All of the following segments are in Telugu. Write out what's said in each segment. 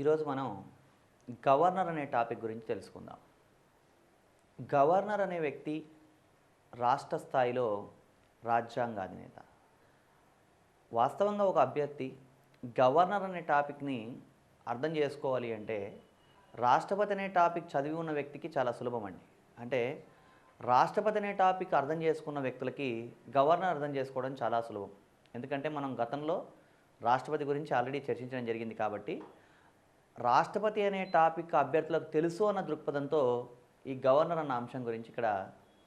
ఈరోజు మనం గవర్నర్ అనే టాపిక్ గురించి తెలుసుకుందాం. గవర్నర్ అనే వ్యక్తి రాష్ట్ర స్థాయిలో రాజ్యాంగ అధినేత. వాస్తవంగా ఒక అభ్యర్థి గవర్నర్ అనే టాపిక్ని అర్థం చేసుకోవాలి అంటే రాష్ట్రపతి అనే టాపిక్ చదివి ఉన్న వ్యక్తికి చాలా సులభం అండి. అంటే రాష్ట్రపతి అనే టాపిక్ అర్థం చేసుకున్న వ్యక్తులకి గవర్నర్ అర్థం చేసుకోవడం చాలా సులభం. ఎందుకంటే మనం గతంలో రాష్ట్రపతి గురించి ఆల్రెడీ చర్చించడం జరిగింది కాబట్టి రాష్ట్రపతి అనే టాపిక్ అభ్యర్థులకు తెలుసు అన్న దృక్పథంతో ఈ గవర్నర్ అన్న అంశం గురించి ఇక్కడ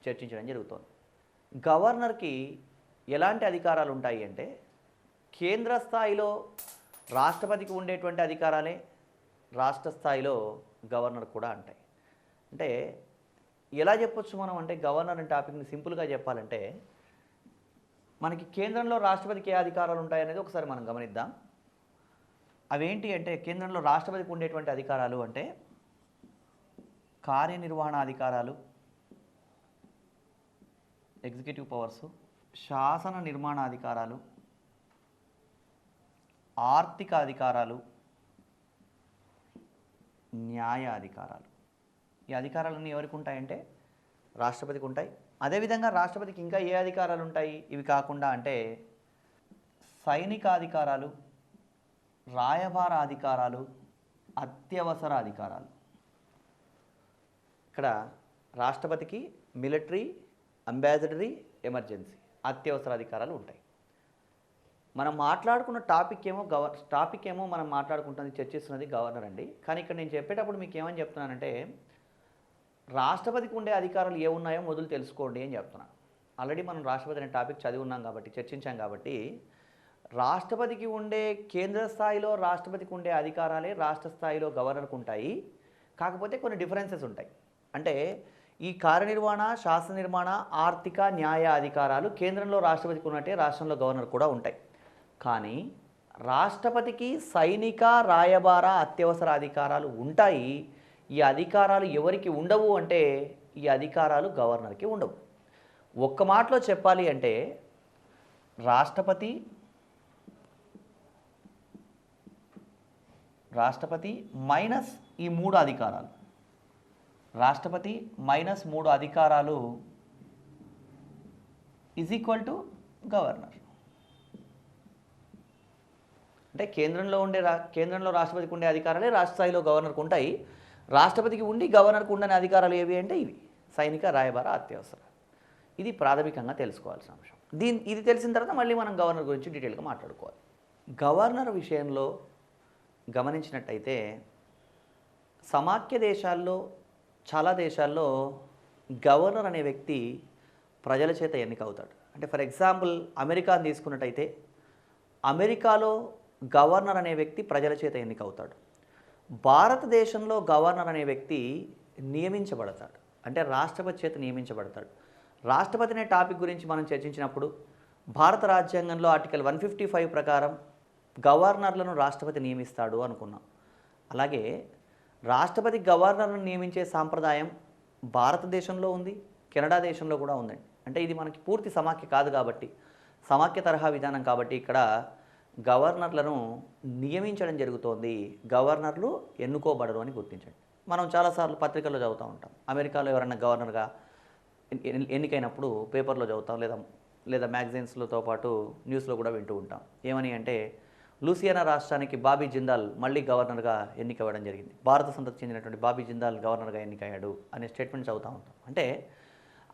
చర్చించడం జరుగుతోంది. గవర్నర్కి ఎలాంటి అధికారాలు ఉంటాయి అంటే కేంద్ర స్థాయిలో రాష్ట్రపతికి ఉండేటువంటి అధికారాలే రాష్ట్ర స్థాయిలో గవర్నర్ కూడా ఉంటాయి. అంటే ఎలా చెప్పొచ్చు మనం అంటే గవర్నర్ అనే టాపిక్ని సింపుల్గా చెప్పాలంటే మనకి కేంద్రంలో రాష్ట్రపతికి ఏ అధికారాలు ఉంటాయనేది ఒకసారి మనం గమనిద్దాం. అవేంటి అంటే కేంద్రంలో రాష్ట్రపతికి ఉండేటువంటి అధికారాలు అంటే కార్యనిర్వహణ అధికారాలు, ఎగ్జిక్యూటివ్ పవర్సు, శాసన నిర్మాణ అధికారాలు, ఆర్థిక అధికారాలు, న్యాయ అధికారాలు. ఈ అధికారాలన్నీ ఎవరికి ఉంటాయంటే రాష్ట్రపతికి ఉంటాయి. అదేవిధంగా రాష్ట్రపతికి ఇంకా ఏ అధికారాలు ఉంటాయి ఇవి కాకుండా అంటే సైనిక అధికారాలు, రాయబార అధికారాలు, అత్యవసర అధికారాలు. ఇక్కడ రాష్ట్రపతికి మిలిటరీ, అంబాసిడరీ, ఎమర్జెన్సీ, అత్యవసర అధికారాలు ఉంటాయి. మనం మాట్లాడుకున్న టాపిక్ ఏమో మనం మాట్లాడుకుంటుంది చర్చిస్తున్నది గవర్నర్ అండి. కానీ ఇక్కడ నేను చెప్పేటప్పుడు మీకు ఏమని చెప్తున్నానంటే రాష్ట్రపతికి ఉండే అధికారాలు ఏమున్నాయో మొదలు తెలుసుకోండి అని చెప్తున్నాను. ఆల్రెడీ మనం రాష్ట్రపతి అనే టాపిక్ చదివి ఉన్నాం కాబట్టి చర్చించాం కాబట్టి రాష్ట్రపతికి ఉండే కేంద్ర స్థాయిలో రాష్ట్రపతికి ఉండే అధికారాలే రాష్ట్ర స్థాయిలో గవర్నర్కు ఉంటాయి. కాకపోతే కొన్ని డిఫరెన్సెస్ ఉంటాయి. అంటే ఈ కార్యనిర్వహణ, శాసన నిర్మాణ, ఆర్థిక, న్యాయ అధికారాలు కేంద్రంలో రాష్ట్రపతికి ఉన్నట్టే రాష్ట్రంలో గవర్నర్ కూడా ఉంటాయి. కానీ రాష్ట్రపతికి సైనిక, రాయబార, అత్యవసర అధికారాలు ఉంటాయి. ఈ అధికారాలు ఎవరికి ఉండవు అంటే ఈ అధికారాలు గవర్నర్కి ఉండవు. ఒక్క మాటలో చెప్పాలి అంటే రాష్ట్రపతి మైనస్ ఈ మూడు అధికారాలు, రాష్ట్రపతి మైనస్ మూడు అధికారాలు ఈజ్ ఈక్వల్ టు గవర్నర్. అంటే కేంద్రంలో రాష్ట్రపతికి ఉండే అధికారాలే రాష్ట్ర స్థాయిలో గవర్నర్కు ఉంటాయి. రాష్ట్రపతికి ఉండి గవర్నర్కు ఉండని అధికారాలు ఏవి అంటే ఇవి సైనిక, రాయబార, అత్యవసర. ఇది ప్రాథమికంగా తెలుసుకోవాల్సిన అంశం. ఇది తెలిసిన తర్వాత మళ్ళీ మనం గవర్నర్ గురించి డీటెయిల్గా మాట్లాడుకోవాలి. గవర్నర్ విషయంలో గమనించినట్టయితే సమాఖ్య దేశాల్లో చాలా దేశాల్లో గవర్నర్ అనే వ్యక్తి ప్రజల చేత ఎన్నికవుతాడు. అంటే ఫర్ ఎగ్జాంపుల్ అమెరికాను తీసుకున్నట్టయితే అమెరికాలో గవర్నర్ అనే వ్యక్తి ప్రజల చేత ఎన్నికవుతాడు. భారతదేశంలో గవర్నర్ అనే వ్యక్తి నియమించబడతాడు. అంటే రాష్ట్రపతి చేత నియమించబడతాడు. రాష్ట్రపతి అనే టాపిక్ గురించి మనం చర్చించినప్పుడు భారత రాజ్యాంగంలో ఆర్టికల్ 155 ప్రకారం గవర్నర్లను రాష్ట్రపతి నియమిస్తాడు అనుకున్నాం. అలాగే రాష్ట్రపతి గవర్నర్ను నియమించే సాంప్రదాయం భారతదేశంలో ఉంది, కెనడా దేశంలో కూడా ఉందండి. అంటే ఇది మనకి పూర్తి సమాఖ్య కాదు కాబట్టి సమాఖ్య తరహా విధానం కాబట్టి ఇక్కడ గవర్నర్లను నియమించడం జరుగుతోంది. గవర్నర్లు ఎన్నుకోబడరు అని గుర్తించండి. మనం చాలాసార్లు పత్రికల్లో చదువుతూ ఉంటాం. అమెరికాలో ఎవరైనా గవర్నర్గా ఎన్నికైనప్పుడు పేపర్లో చదువుతాం, లేదా మ్యాగజైన్స్లతో పాటు న్యూస్లో కూడా వింటూ ఉంటాం. ఏమని అంటే లూసియానా రాష్ట్రానికి బాబీ జిందాల్ మళ్ళీ గవర్నర్గా ఎన్నికవ్వడం జరిగింది, భారత సంతతికి చెందినటువంటి బాబీ జిందాల్ గవర్నర్గా ఎన్నికయ్యాడు అనే స్టేట్మెంట్ చదువుతూ ఉంటాం. అంటే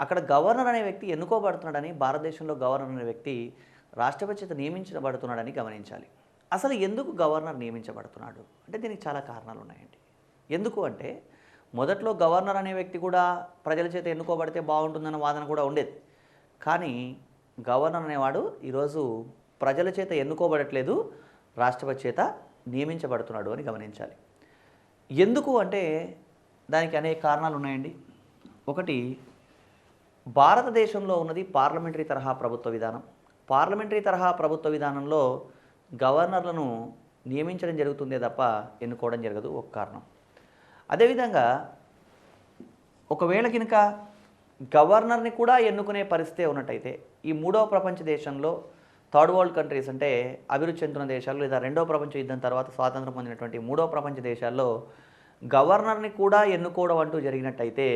అక్కడ గవర్నర్ అనే వ్యక్తి ఎన్నుకోబడుతున్నాడని, భారతదేశంలో గవర్నర్ అనే వ్యక్తి రాష్ట్రపతి చేత నియమించబడుతున్నాడని గమనించాలి. అసలు ఎందుకు గవర్నర్ నియమించబడుతున్నాడు అంటే దీనికి చాలా కారణాలు ఉన్నాయండి. ఎందుకు అంటే మొదట్లో గవర్నర్ అనే వ్యక్తి కూడా ప్రజల చేత ఎన్నుకోబడితే బాగుంటుందన్న వాదన కూడా ఉండేది. కానీ గవర్నర్ అనేవాడు ఈరోజు ప్రజల చేత ఎన్నుకోబడట్లేదు, రాష్ట్రపతి చేత నియమించబడుతున్నాడు అని గమనించాలి. ఎందుకు అంటే దానికి అనేక కారణాలు ఉన్నాయండి. ఒకటి, భారతదేశంలో ఉన్నది పార్లమెంటరీ తరహా ప్రభుత్వ విధానం. పార్లమెంటరీ తరహా ప్రభుత్వ విధానంలో గవర్నర్లను నియమించడం జరుగుతుందే తప్ప ఎన్నుకోవడం జరగదు, ఒక కారణం. అదేవిధంగా ఒకవేళ కనుక గవర్నర్ని కూడా ఎన్నుకునే పరిస్థితి ఉన్నట్టయితే ఈ మూడవ ప్రపంచ దేశంలో థర్డ్ వరల్డ్ కంట్రీస్ అంటే అభివృద్ధి చెందుతున్న దేశాలు లేదా రెండో ప్రపంచ యుద్ధం తర్వాత స్వాతంత్రం పొందినటువంటి మూడో ప్రపంచ దేశాల్లో గవర్నర్ని కూడా ఎన్నుకోవడం అంటూ జరిగినట్టయితే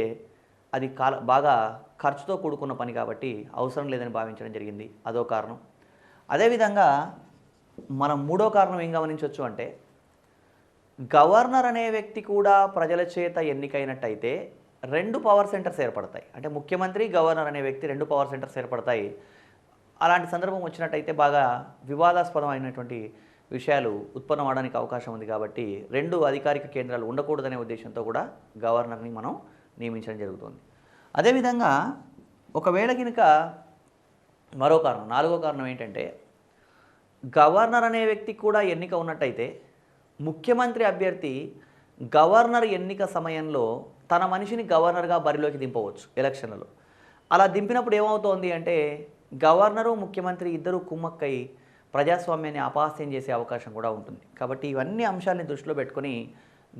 అది బాగా ఖర్చుతో కూడుకున్న పని కాబట్టి అవసరం లేదని భావించడం జరిగింది. అదో కారణం. అదేవిధంగా మనం మూడో కారణం ఏం గమనించవచ్చు అంటే గవర్నర్ అనే వ్యక్తి కూడా ప్రజల చేత ఎన్నికైనట్టయితే రెండు పవర్ సెంటర్స్ ఏర్పడతాయి. అంటే ముఖ్యమంత్రి, గవర్నర్ అనే వ్యక్తి రెండు పవర్ సెంటర్స్ ఏర్పడతాయి. అలాంటి సందర్భం వచ్చినట్టయితే బాగా వివాదాస్పదమైనటువంటి విషయాలు ఉత్పన్నమవడానికి అవకాశం ఉంది. కాబట్టి రెండు అధికారిక కేంద్రాలు ఉండకూడదనే ఉద్దేశంతో కూడా గవర్నర్ని మనం నియమించడం జరుగుతుంది. అదేవిధంగా ఒకవేళ కనుక మరో కారణం, నాలుగో కారణం ఏంటంటే గవర్నర్ అనే వ్యక్తి కూడా ఎన్నిక ఉన్నట్టయితే ముఖ్యమంత్రి అభ్యర్థి గవర్నర్ ఎన్నిక సమయంలో తన మనిషిని గవర్నర్గా బరిలోకి దింపవచ్చు ఎలక్షన్లలో. అలా దింపినప్పుడు ఏమవుతోంది అంటే గవర్నరు, ముఖ్యమంత్రి ఇద్దరు కుమ్మక్కై ప్రజాస్వామ్యాన్ని అపహాస్యం చేసే అవకాశం కూడా ఉంటుంది. కాబట్టి ఇవన్నీ అంశాలని దృష్టిలో పెట్టుకొని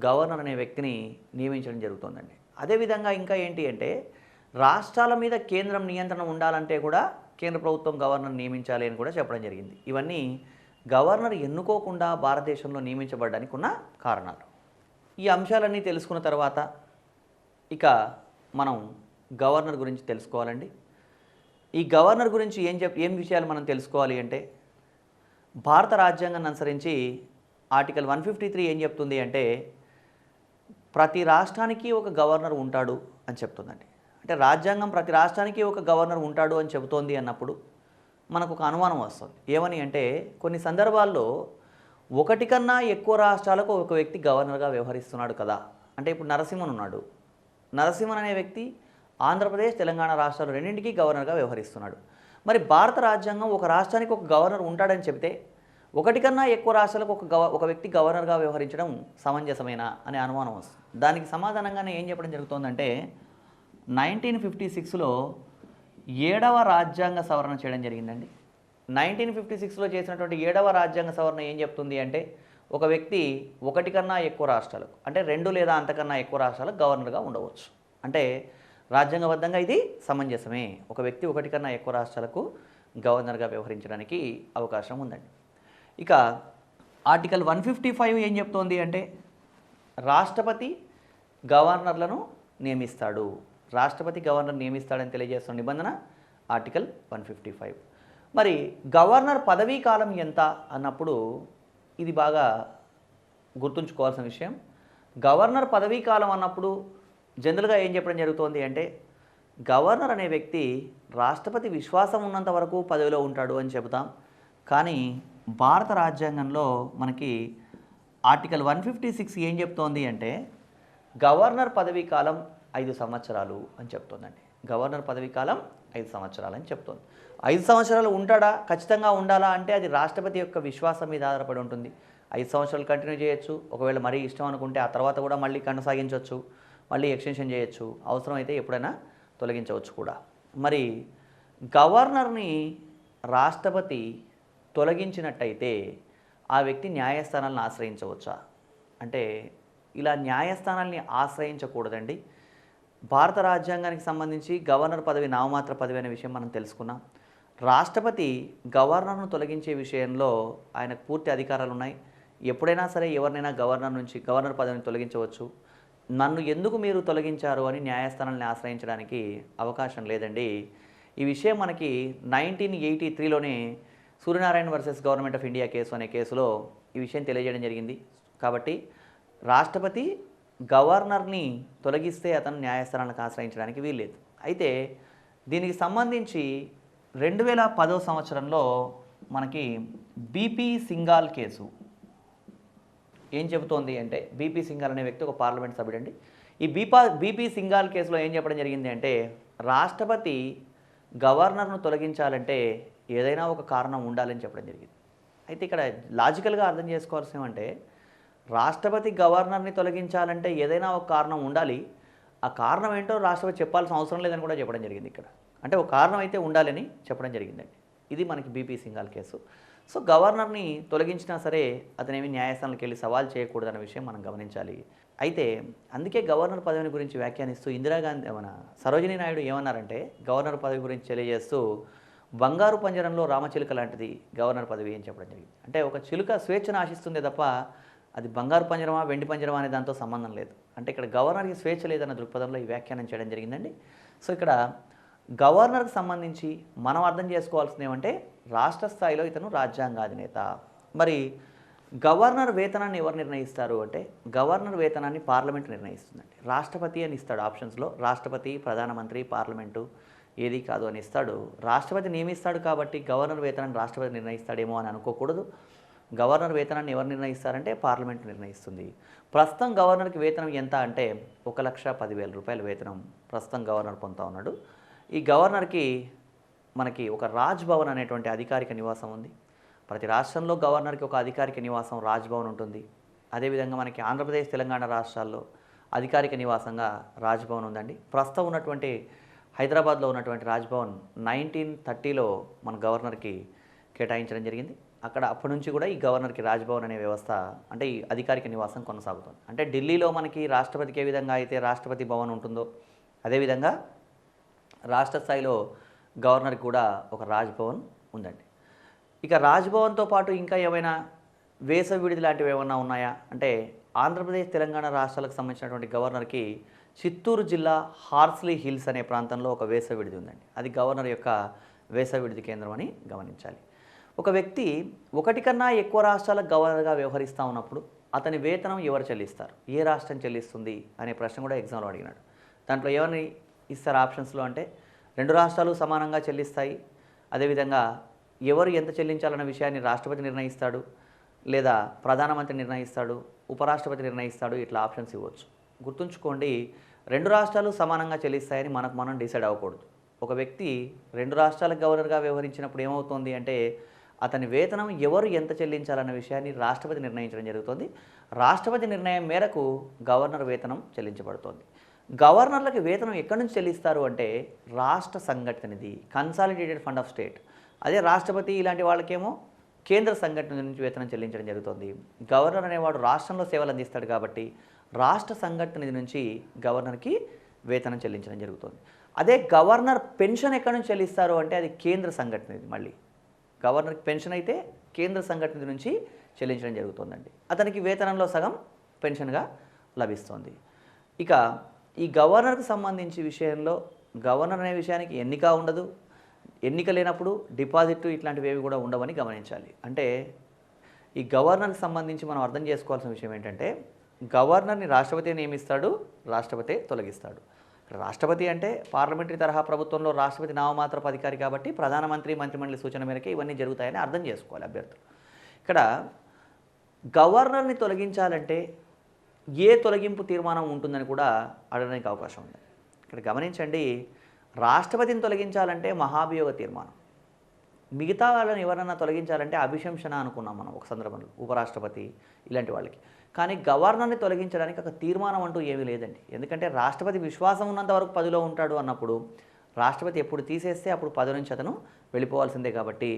గవర్నర్ అనే వ్యక్తిని నియమించడం జరుగుతుందండి. అదేవిధంగా ఇంకా ఏంటి అంటే రాష్ట్రాల మీద కేంద్రం నియంత్రణ ఉండాలంటే కూడా కేంద్ర ప్రభుత్వం గవర్నర్ నియమించాలి అని కూడా చెప్పడం జరిగింది. ఇవన్నీ గవర్నర్ ఎన్నుకోకుండా భారతదేశంలో నియమించబడడానికి ఉన్న కారణాలు. ఈ అంశాలన్నీ తెలుసుకున్న తర్వాత ఇక మనం గవర్నర్ గురించి తెలుసుకోవాలండి. ఈ గవర్నర్ గురించి ఏం విషయాలు మనం తెలుసుకోవాలి అంటే భారత రాజ్యాంగాన్ని అనుసరించి ఆర్టికల్ 153 ఏం చెప్తుంది అంటే ప్రతి రాష్ట్రానికి ఒక గవర్నర్ ఉంటాడు అని చెప్తుందండి. అంటే రాజ్యాంగం ప్రతి రాష్ట్రానికి ఒక గవర్నర్ ఉంటాడు అని చెబుతోంది అన్నప్పుడు మనకు ఒక అనుమానం వస్తుంది. ఏమని అంటే కొన్ని సందర్భాల్లో ఒకటి కన్నా ఎక్కువ రాష్ట్రాలకు ఒక వ్యక్తి గవర్నర్గా వ్యవహరిస్తున్నాడు కదా. అంటే ఇప్పుడు నరసింహన్ ఉన్నాడు. నరసింహన్ అనే వ్యక్తి ఆంధ్రప్రదేశ్, తెలంగాణ రాష్ట్రాలు రెండింటికి గవర్నర్గా వ్యవహరిస్తున్నాడు. మరి భారత రాజ్యాంగం ఒక రాష్ట్రానికి ఒక గవర్నర్ ఉంటాడని చెబితే ఒకటి కన్నా ఎక్కువ రాష్ట్రాలకు ఒక వ్యక్తి గవర్నర్గా వ్యవహరించడం సమంజసమేనా అనే అనుమానం వస్తుంది. దానికి సమాధానంగానే ఏం చెప్పడం జరుగుతుందంటే 1956లో 7వ రాజ్యాంగ సవరణ చేయడం జరిగిందండి. 1956లో చేసినటువంటి 7వ రాజ్యాంగ సవరణ ఏం చెప్తుంది అంటే ఒక వ్యక్తి ఒకటి కన్నా ఎక్కువ రాష్ట్రాలకు అంటే 2 లేదా అంతకన్నా ఎక్కువ రాష్ట్రాలకు గవర్నర్గా ఉండవచ్చు. అంటే రాజ్యాంగబద్ధంగా ఇది సమంజసమే. ఒక వ్యక్తి ఒకటి కన్నా ఎక్కువ రాష్ట్రాలకు గవర్నర్గా వ్యవహరించడానికి అవకాశం ఉందండి. ఇక ఆర్టికల్ 155 ఏం చెప్తోంది అంటే రాష్ట్రపతి గవర్నర్లను నియమిస్తాడు. రాష్ట్రపతి గవర్నర్ నియమిస్తాడని తెలియజేస్తున్న నిబంధన ఆర్టికల్ 155. మరి గవర్నర్ పదవీ కాలం ఎంత అన్నప్పుడు ఇది బాగా గుర్తుంచుకోవాల్సిన విషయం. గవర్నర్ పదవీ కాలం అన్నప్పుడు జనరల్గా ఏం చెప్పడం జరుగుతోంది అంటే గవర్నర్ అనే వ్యక్తి రాష్ట్రపతి విశ్వాసం ఉన్నంత వరకు పదవిలో ఉంటాడు అని చెబుతాం. కానీ భారత రాజ్యాంగంలో మనకి ఆర్టికల్ 156 ఏం చెప్తోంది అంటే గవర్నర్ పదవీ కాలం 5 సంవత్సరాలు అని చెప్తోందండి. గవర్నర్ పదవీ కాలం 5 సంవత్సరాలు అని చెప్తోంది. 5 సంవత్సరాలు ఉంటాడా, ఖచ్చితంగా ఉండాలా అంటే అది రాష్ట్రపతి యొక్క విశ్వాసం మీద ఆధారపడి ఉంటుంది. 5 సంవత్సరాలు కంటిన్యూ చేయొచ్చు. ఒకవేళ మరీ ఇష్టం అనుకుంటే ఆ తర్వాత కూడా మళ్ళీ కొనసాగించవచ్చు, మళ్ళీ ఎక్స్టెన్షన్ చేయొచ్చు, అవసరమైతే ఎప్పుడైనా తొలగించవచ్చు కూడా. మరి గవర్నర్ని రాష్ట్రపతి తొలగించినట్టయితే ఆ వ్యక్తి న్యాయస్థానాలను ఆశ్రయించవచ్చా అంటే ఇలా న్యాయస్థానాల్ని ఆశ్రయించకూడదండి. భారత రాజ్యాంగానికి సంబంధించి గవర్నర్ పదవి నామమాత్ర పదవి అనే విషయం మనం తెలుసుకున్నాం. రాష్ట్రపతి గవర్నర్ను తొలగించే విషయంలో ఆయనకు పూర్తి అధికారాలు ఉన్నాయి. ఎప్పుడైనా సరే ఎవరినైనా గవర్నర్ పదవిని తొలగించవచ్చు. నన్ను ఎందుకు మీరు తొలగించారు అని న్యాయస్థానాన్ని ఆశ్రయించడానికి అవకాశం లేదండి. ఈ విషయం మనకి 1983లోనే Suryanarayana versus government of India case అనే కేసులో ఈ విషయం తెలియజేయడం జరిగింది. కాబట్టి రాష్ట్రపతి గవర్నర్ని తొలగిస్తే అతను న్యాయస్థానాలకు ఆశ్రయించడానికి వీల్లేదు. అయితే దీనికి సంబంధించి 2010 సంవత్సరంలో మనకి బీపీ సింఘాల్ కేసు ఏం చెబుతోంది అంటే బీపీ సింఘాల్ అనే వ్యక్తి ఒక పార్లమెంట్ సభ్యుడండి. ఈ బీపీ సింఘాల్ కేసులో ఏం చెప్పడం జరిగింది అంటే రాష్ట్రపతి గవర్నర్ను తొలగించాలంటే ఏదైనా ఒక కారణం ఉండాలని చెప్పడం జరిగింది. అయితే ఇక్కడ లాజికల్గా అర్థం చేసుకోవాల్సిందంటే రాష్ట్రపతి గవర్నర్ని తొలగించాలంటే ఏదైనా ఒక కారణం ఉండాలి. ఆ కారణం ఏంటో రాష్ట్రపతి చెప్పాల్సిన అవసరం లేదని కూడా చెప్పడం జరిగింది ఇక్కడ. అంటే ఒక కారణం అయితే ఉండాలని చెప్పడం జరిగిందండి. ఇది మనకి బీపీ సింఘాల్ కేసు. సో గవర్నర్ని తొలగించినా సరే అతనేమి న్యాయస్థానాలకు వెళ్ళి సవాల్ చేయకూడదన్న విషయం మనం గమనించాలి. అయితే అందుకే గవర్నర్ పదవిని గురించి వ్యాఖ్యానిస్తూ ఇందిరాగాంధీ సరోజినీ నాయుడు ఏమన్నారంటే గవర్నర్ పదవి గురించి తెలియజేస్తూ బంగారు పంజరంలో రామచిలుక లాంటిది గవర్నర్ పదవి అని చెప్పడం జరిగింది. అంటే ఒక చిలుక స్వేచ్ఛను ఆశిస్తుందే తప్ప అది బంగారు పంజరమా వెండి పంజరమా అనే దాంతో సంబంధం లేదు. అంటే ఇక్కడ గవర్నర్కి స్వేచ్ఛ లేదన్న దృక్పథంలో ఈ వ్యాఖ్యానం చేయడం జరిగిందండి. సో ఇక్కడ గవర్నర్కి సంబంధించి మనం అర్థం చేసుకోవాల్సింది ఏమంటే రాష్ట్ర స్థాయిలో ఇతను రాజ్యాంగాధినేత. మరి గవర్నర్ వేతనాన్ని ఎవరు నిర్ణయిస్తారు అంటే గవర్నర్ వేతనాన్ని పార్లమెంట్ నిర్ణయిస్తుందండి. రాష్ట్రపతి అని ఇస్తాడు ఆప్షన్స్లో. రాష్ట్రపతి, ప్రధానమంత్రి, పార్లమెంటు ఏది కాదు అని ఇస్తాడు. రాష్ట్రపతి నియమిస్తాడు కాబట్టి గవర్నర్ వేతనాన్ని రాష్ట్రపతి నిర్ణయిస్తాడేమో అని అనుకోకూడదు. గవర్నర్ వేతనాన్ని ఎవరు నిర్ణయిస్తారంటే పార్లమెంట్ నిర్ణయిస్తుంది. ప్రస్తుతం గవర్నర్కి వేతనం ఎంత అంటే 1,10,000 రూపాయల వేతనం ప్రస్తుతం గవర్నర్ పొందుతూ ఉన్నాడు. ఈ గవర్నర్కి మనకి ఒక రాజ్ భవన్ అనేటువంటి అధికారిక నివాసం ఉంది. ప్రతి రాష్ట్రంలో గవర్నర్కి ఒక అధికారిక నివాసం రాజ్ భవన్ ఉంటుంది. అదేవిధంగా మనకి ఆంధ్రప్రదేశ్, తెలంగాణ రాష్ట్రాల్లో అధికారిక నివాసంగా రాజ్ భవన్ ఉందండి. ప్రస్తుతం ఉన్నటువంటి హైదరాబాద్లో ఉన్నటువంటి రాజ్ భవన్ 1930లో మన గవర్నర్కి కేటాయించడం జరిగింది. అక్కడ అప్పటి నుంచి కూడా ఈ గవర్నర్కి రాజ్ భవన్ అనే వ్యవస్థ అంటే ఈ అధికారిక నివాసం కొనసాగుతుంది. అంటే ఢిల్లీలో మనకి రాష్ట్రపతికి ఏ విధంగా అయితే రాష్ట్రపతి భవన్ ఉంటుందో అదేవిధంగా రాష్ట్ర స్థాయిలో గవర్నర్కి కూడా ఒక రాజ్ భవన్ ఉందండి. ఇక రాజ్ భవన్తో పాటు ఇంకా ఏమైనా వేసవి విడిది లాంటివి ఏమైనా ఉన్నాయా అంటే ఆంధ్రప్రదేశ్, తెలంగాణ రాష్ట్రాలకు సంబంధించినటువంటి గవర్నర్కి చిత్తూరు జిల్లా హార్స్లీ హిల్స్ అనే ప్రాంతంలో ఒక వేసవి విడిది ఉందండి. అది గవర్నర్ యొక్క వేసవి విడిది కేంద్రం అని గమనించాలి. ఒక వ్యక్తి ఒకటి కన్నా ఎక్కువ రాష్ట్రాలకు గవర్నర్గా వ్యవహరిస్తూ ఉన్నప్పుడు అతని వేతనం ఎవరు చెల్లిస్తారు, ఏ రాష్ట్రం చెల్లిస్తుంది అనే ప్రశ్న కూడా ఎగ్జామ్లో అడిగినాడు. దాంట్లో ఎవరిని ఇస్తారు ఆప్షన్స్లో అంటే 2 రాష్ట్రాలు సమానంగా చెల్లిస్తాయి, అదేవిధంగా ఎవరు ఎంత చెల్లించాలన్న విషయాన్ని రాష్ట్రపతి నిర్ణయిస్తాడు, లేదా ప్రధానమంత్రి నిర్ణయిస్తాడు, ఉపరాష్ట్రపతి నిర్ణయిస్తాడు. ఇట్లా ఆప్షన్స్ ఇవ్వచ్చు. గుర్తుంచుకోండి, 2 రాష్ట్రాలు సమానంగా చెల్లిస్తాయని మనం డిసైడ్ అవ్వకూడదు. ఒక వ్యక్తి 2 రాష్ట్రాలకు గవర్నర్గా వ్యవహరించినప్పుడు ఏమవుతుంది అంటే అతని వేతనం ఎవరు ఎంత చెల్లించాలన్న విషయాన్ని రాష్ట్రపతి నిర్ణయించడం జరుగుతుంది. రాష్ట్రపతి నిర్ణయం మేరకు గవర్నర్ వేతనం చెల్లించబడుతుంది. గవర్నర్లకు వేతనం ఎక్కడి నుంచి చెల్లిస్తారు అంటే రాష్ట్ర సంఘటన నిధి, కన్సాలిడేటెడ్ ఫండ్ ఆఫ్ స్టేట్. అదే రాష్ట్రపతి ఇలాంటి వాళ్ళకేమో కేంద్ర సంఘటన నుంచి వేతనం చెల్లించడం జరుగుతుంది. గవర్నర్ అనేవాడు రాష్ట్రంలో సేవలు అందిస్తాడు కాబట్టి రాష్ట్ర సంఘటన నిధి నుంచి గవర్నర్కి వేతనం చెల్లించడం జరుగుతుంది. అదే గవర్నర్ పెన్షన్ ఎక్కడి నుంచి చెల్లిస్తారు అంటే అది కేంద్ర సంఘటన నిధి. మళ్ళీ గవర్నర్కి పెన్షన్ అయితే కేంద్ర సంఘటన నిధి నుంచి చెల్లించడం జరుగుతుందండి. అతనికి వేతనంలో సగం పెన్షన్గా లభిస్తుంది. ఇక ఈ గవర్నర్కి సంబంధించి విషయంలో గవర్నర్ అనే విషయానికి ఎన్నిక ఉండదు. ఎన్నిక లేనప్పుడు డిపాజిట్ ఇట్లాంటివి ఏవి కూడా ఉండవని గమనించాలి. అంటే ఈ గవర్నర్కి సంబంధించి మనం అర్థం చేసుకోవాల్సిన విషయం ఏంటంటే గవర్నర్ని రాష్ట్రపతి నియమిస్తాడు, రాష్ట్రపతి తొలగిస్తాడు. ఇక్కడ రాష్ట్రపతి అంటే పార్లమెంటరీ తరహా ప్రభుత్వంలో రాష్ట్రపతి నామమాత్రపు అధికారి కాబట్టి ప్రధానమంత్రి, మంత్రిమండలి సూచన మేరకే ఇవన్నీ జరుగుతాయని అర్థం చేసుకోవాలి అభ్యర్థులు. ఇక్కడ గవర్నర్ని తొలగించాలంటే ఏ తొలగింపు తీర్మానం ఉంటుందని కూడా అడగడానికి అవకాశం ఉంది. ఇక్కడ గమనించండి, రాష్ట్రపతిని తొలగించాలంటే మహాభియోగ తీర్మానం, మిగతా వాళ్ళని ఎవరన్నా తొలగించాలంటే అభిశంసన అనుకున్నాం మనం ఒక సందర్భంలో, ఉపరాష్ట్రపతి ఇలాంటి వాళ్ళకి. కానీ గవర్నర్ని తొలగించడానికి ఒక తీర్మానం అంటూ ఏమీ లేదండి. ఎందుకంటే రాష్ట్రపతి విశ్వాసం ఉన్నంత వరకు పదవిలో ఉంటాడు అన్నప్పుడు రాష్ట్రపతి ఎప్పుడు తీసేస్తే అప్పుడు పదవి నుంచి అతను వెళ్ళిపోవాల్సిందే. కాబట్టి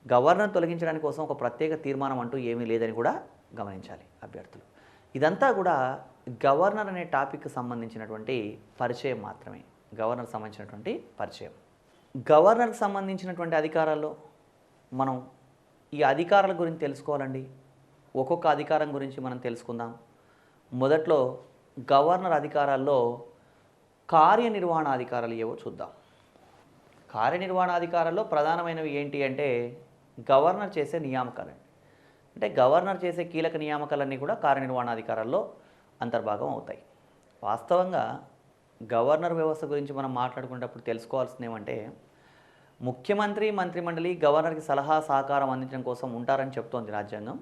గవర్నర్ తొలగించడానికి కోసం ఒక ప్రత్యేక తీర్మానం అంటూ ఏమీ లేదని కూడా గమనించాలి అభ్యర్థులు. ఇదంతా కూడా గవర్నర్ అనే టాపిక్కి సంబంధించినటువంటి పరిచయం మాత్రమే. గవర్నర్కి సంబంధించినటువంటి పరిచయం. గవర్నర్కి సంబంధించినటువంటి అధికారాల్లో మనం ఈ అధికారాల గురించి తెలుసుకోవాలండి. ఒక్కొక్క అధికారం గురించి మనం తెలుసుకుందాం. మొదట్లో గవర్నర్ అధికారాల్లో కార్యనిర్వహణాధికారాలు ఏవో చూద్దాం. కార్యనిర్వహణాధికారాల్లో ప్రధానమైనవి ఏంటి అంటే గవర్నర్ చేసే నియామకాలండి. అంటే గవర్నర్ చేసే కీలక నియామకాలన్నీ కూడా కార్యనిర్వహణాధికారాల్లో అంతర్భాగం అవుతాయి. వాస్తవంగా గవర్నర్ వ్యవస్థ గురించి మనం మాట్లాడుకునేటప్పుడు తెలుసుకోవాల్సింది ఏమంటే ముఖ్యమంత్రి, మంత్రిమండలి గవర్నర్కి సలహా సహకారం అందించడం కోసం ఉంటారని చెప్తోంది రాజ్యాంగం.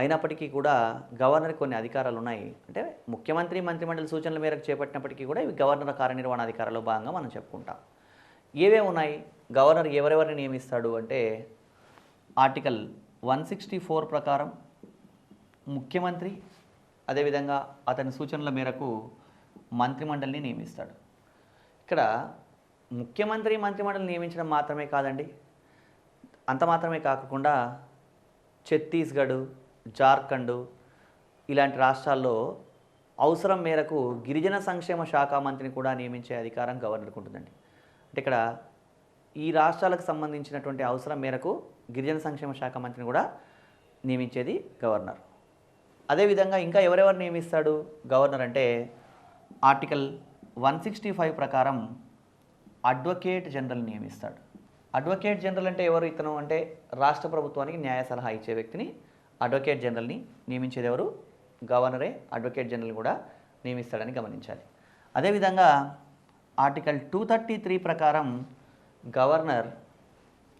అయినప్పటికీ కూడా గవర్నర్కి కొన్ని అధికారాలు ఉన్నాయి. అంటే ముఖ్యమంత్రి, మంత్రిమండలి సూచనల మేరకు చేపట్టినప్పటికీ కూడా ఇవి గవర్నర్ కార్యనిర్వహణాధికారాల్లో భాగంగా మనం చెప్పుకుంటాం. ఏవేవి ఉన్నాయి? గవర్నర్ ఎవరెవరిని నియమిస్తాడు అంటే ఆర్టికల్ 164 ప్రకారం ముఖ్యమంత్రి అదేవిధంగా అతని సూచనల మేరకు మంత్రిమండలిని నియమిస్తాడు. ఇక్కడ ముఖ్యమంత్రి మంత్రిమండలిని నియమించడం మాత్రమే కాదండి, అంత మాత్రమే కాకుండా ఛత్తీస్గఢ్, జార్ఖండ్ ఇలాంటి రాష్ట్రాల్లో అవసరం మేరకు గిరిజన సంక్షేమ శాఖ మంత్రిని కూడా నియమించే అధికారం గవర్నర్కి ఉంటుందండి. అంటే ఇక్కడ ఈ రాష్ట్రాలకు సంబంధించినటువంటి అవసరం మేరకు గిరిజన సంక్షేమ శాఖ మంత్రిని కూడా నియమించేది గవర్నర్. అదేవిధంగా ఇంకా ఎవరెవరు నియమిస్తాడు గవర్నర్ అంటే ఆర్టికల్ 165 ప్రకారం అడ్వకేట్ జనరల్ నియమిస్తాడు. అడ్వకేట్ జనరల్ అంటే ఎవరు? ఇతను అంటే రాష్ట్ర ప్రభుత్వానికి న్యాయ సలహా ఇచ్చే వ్యక్తిని అడ్వకేట్ జనరల్ని నియమించేది ఎవరు? గవర్నరే అడ్వకేట్ జనరల్ కూడా నియమిస్తాడని గమనించాలి. అదేవిధంగా ఆర్టికల్ 233 ప్రకారం గవర్నర్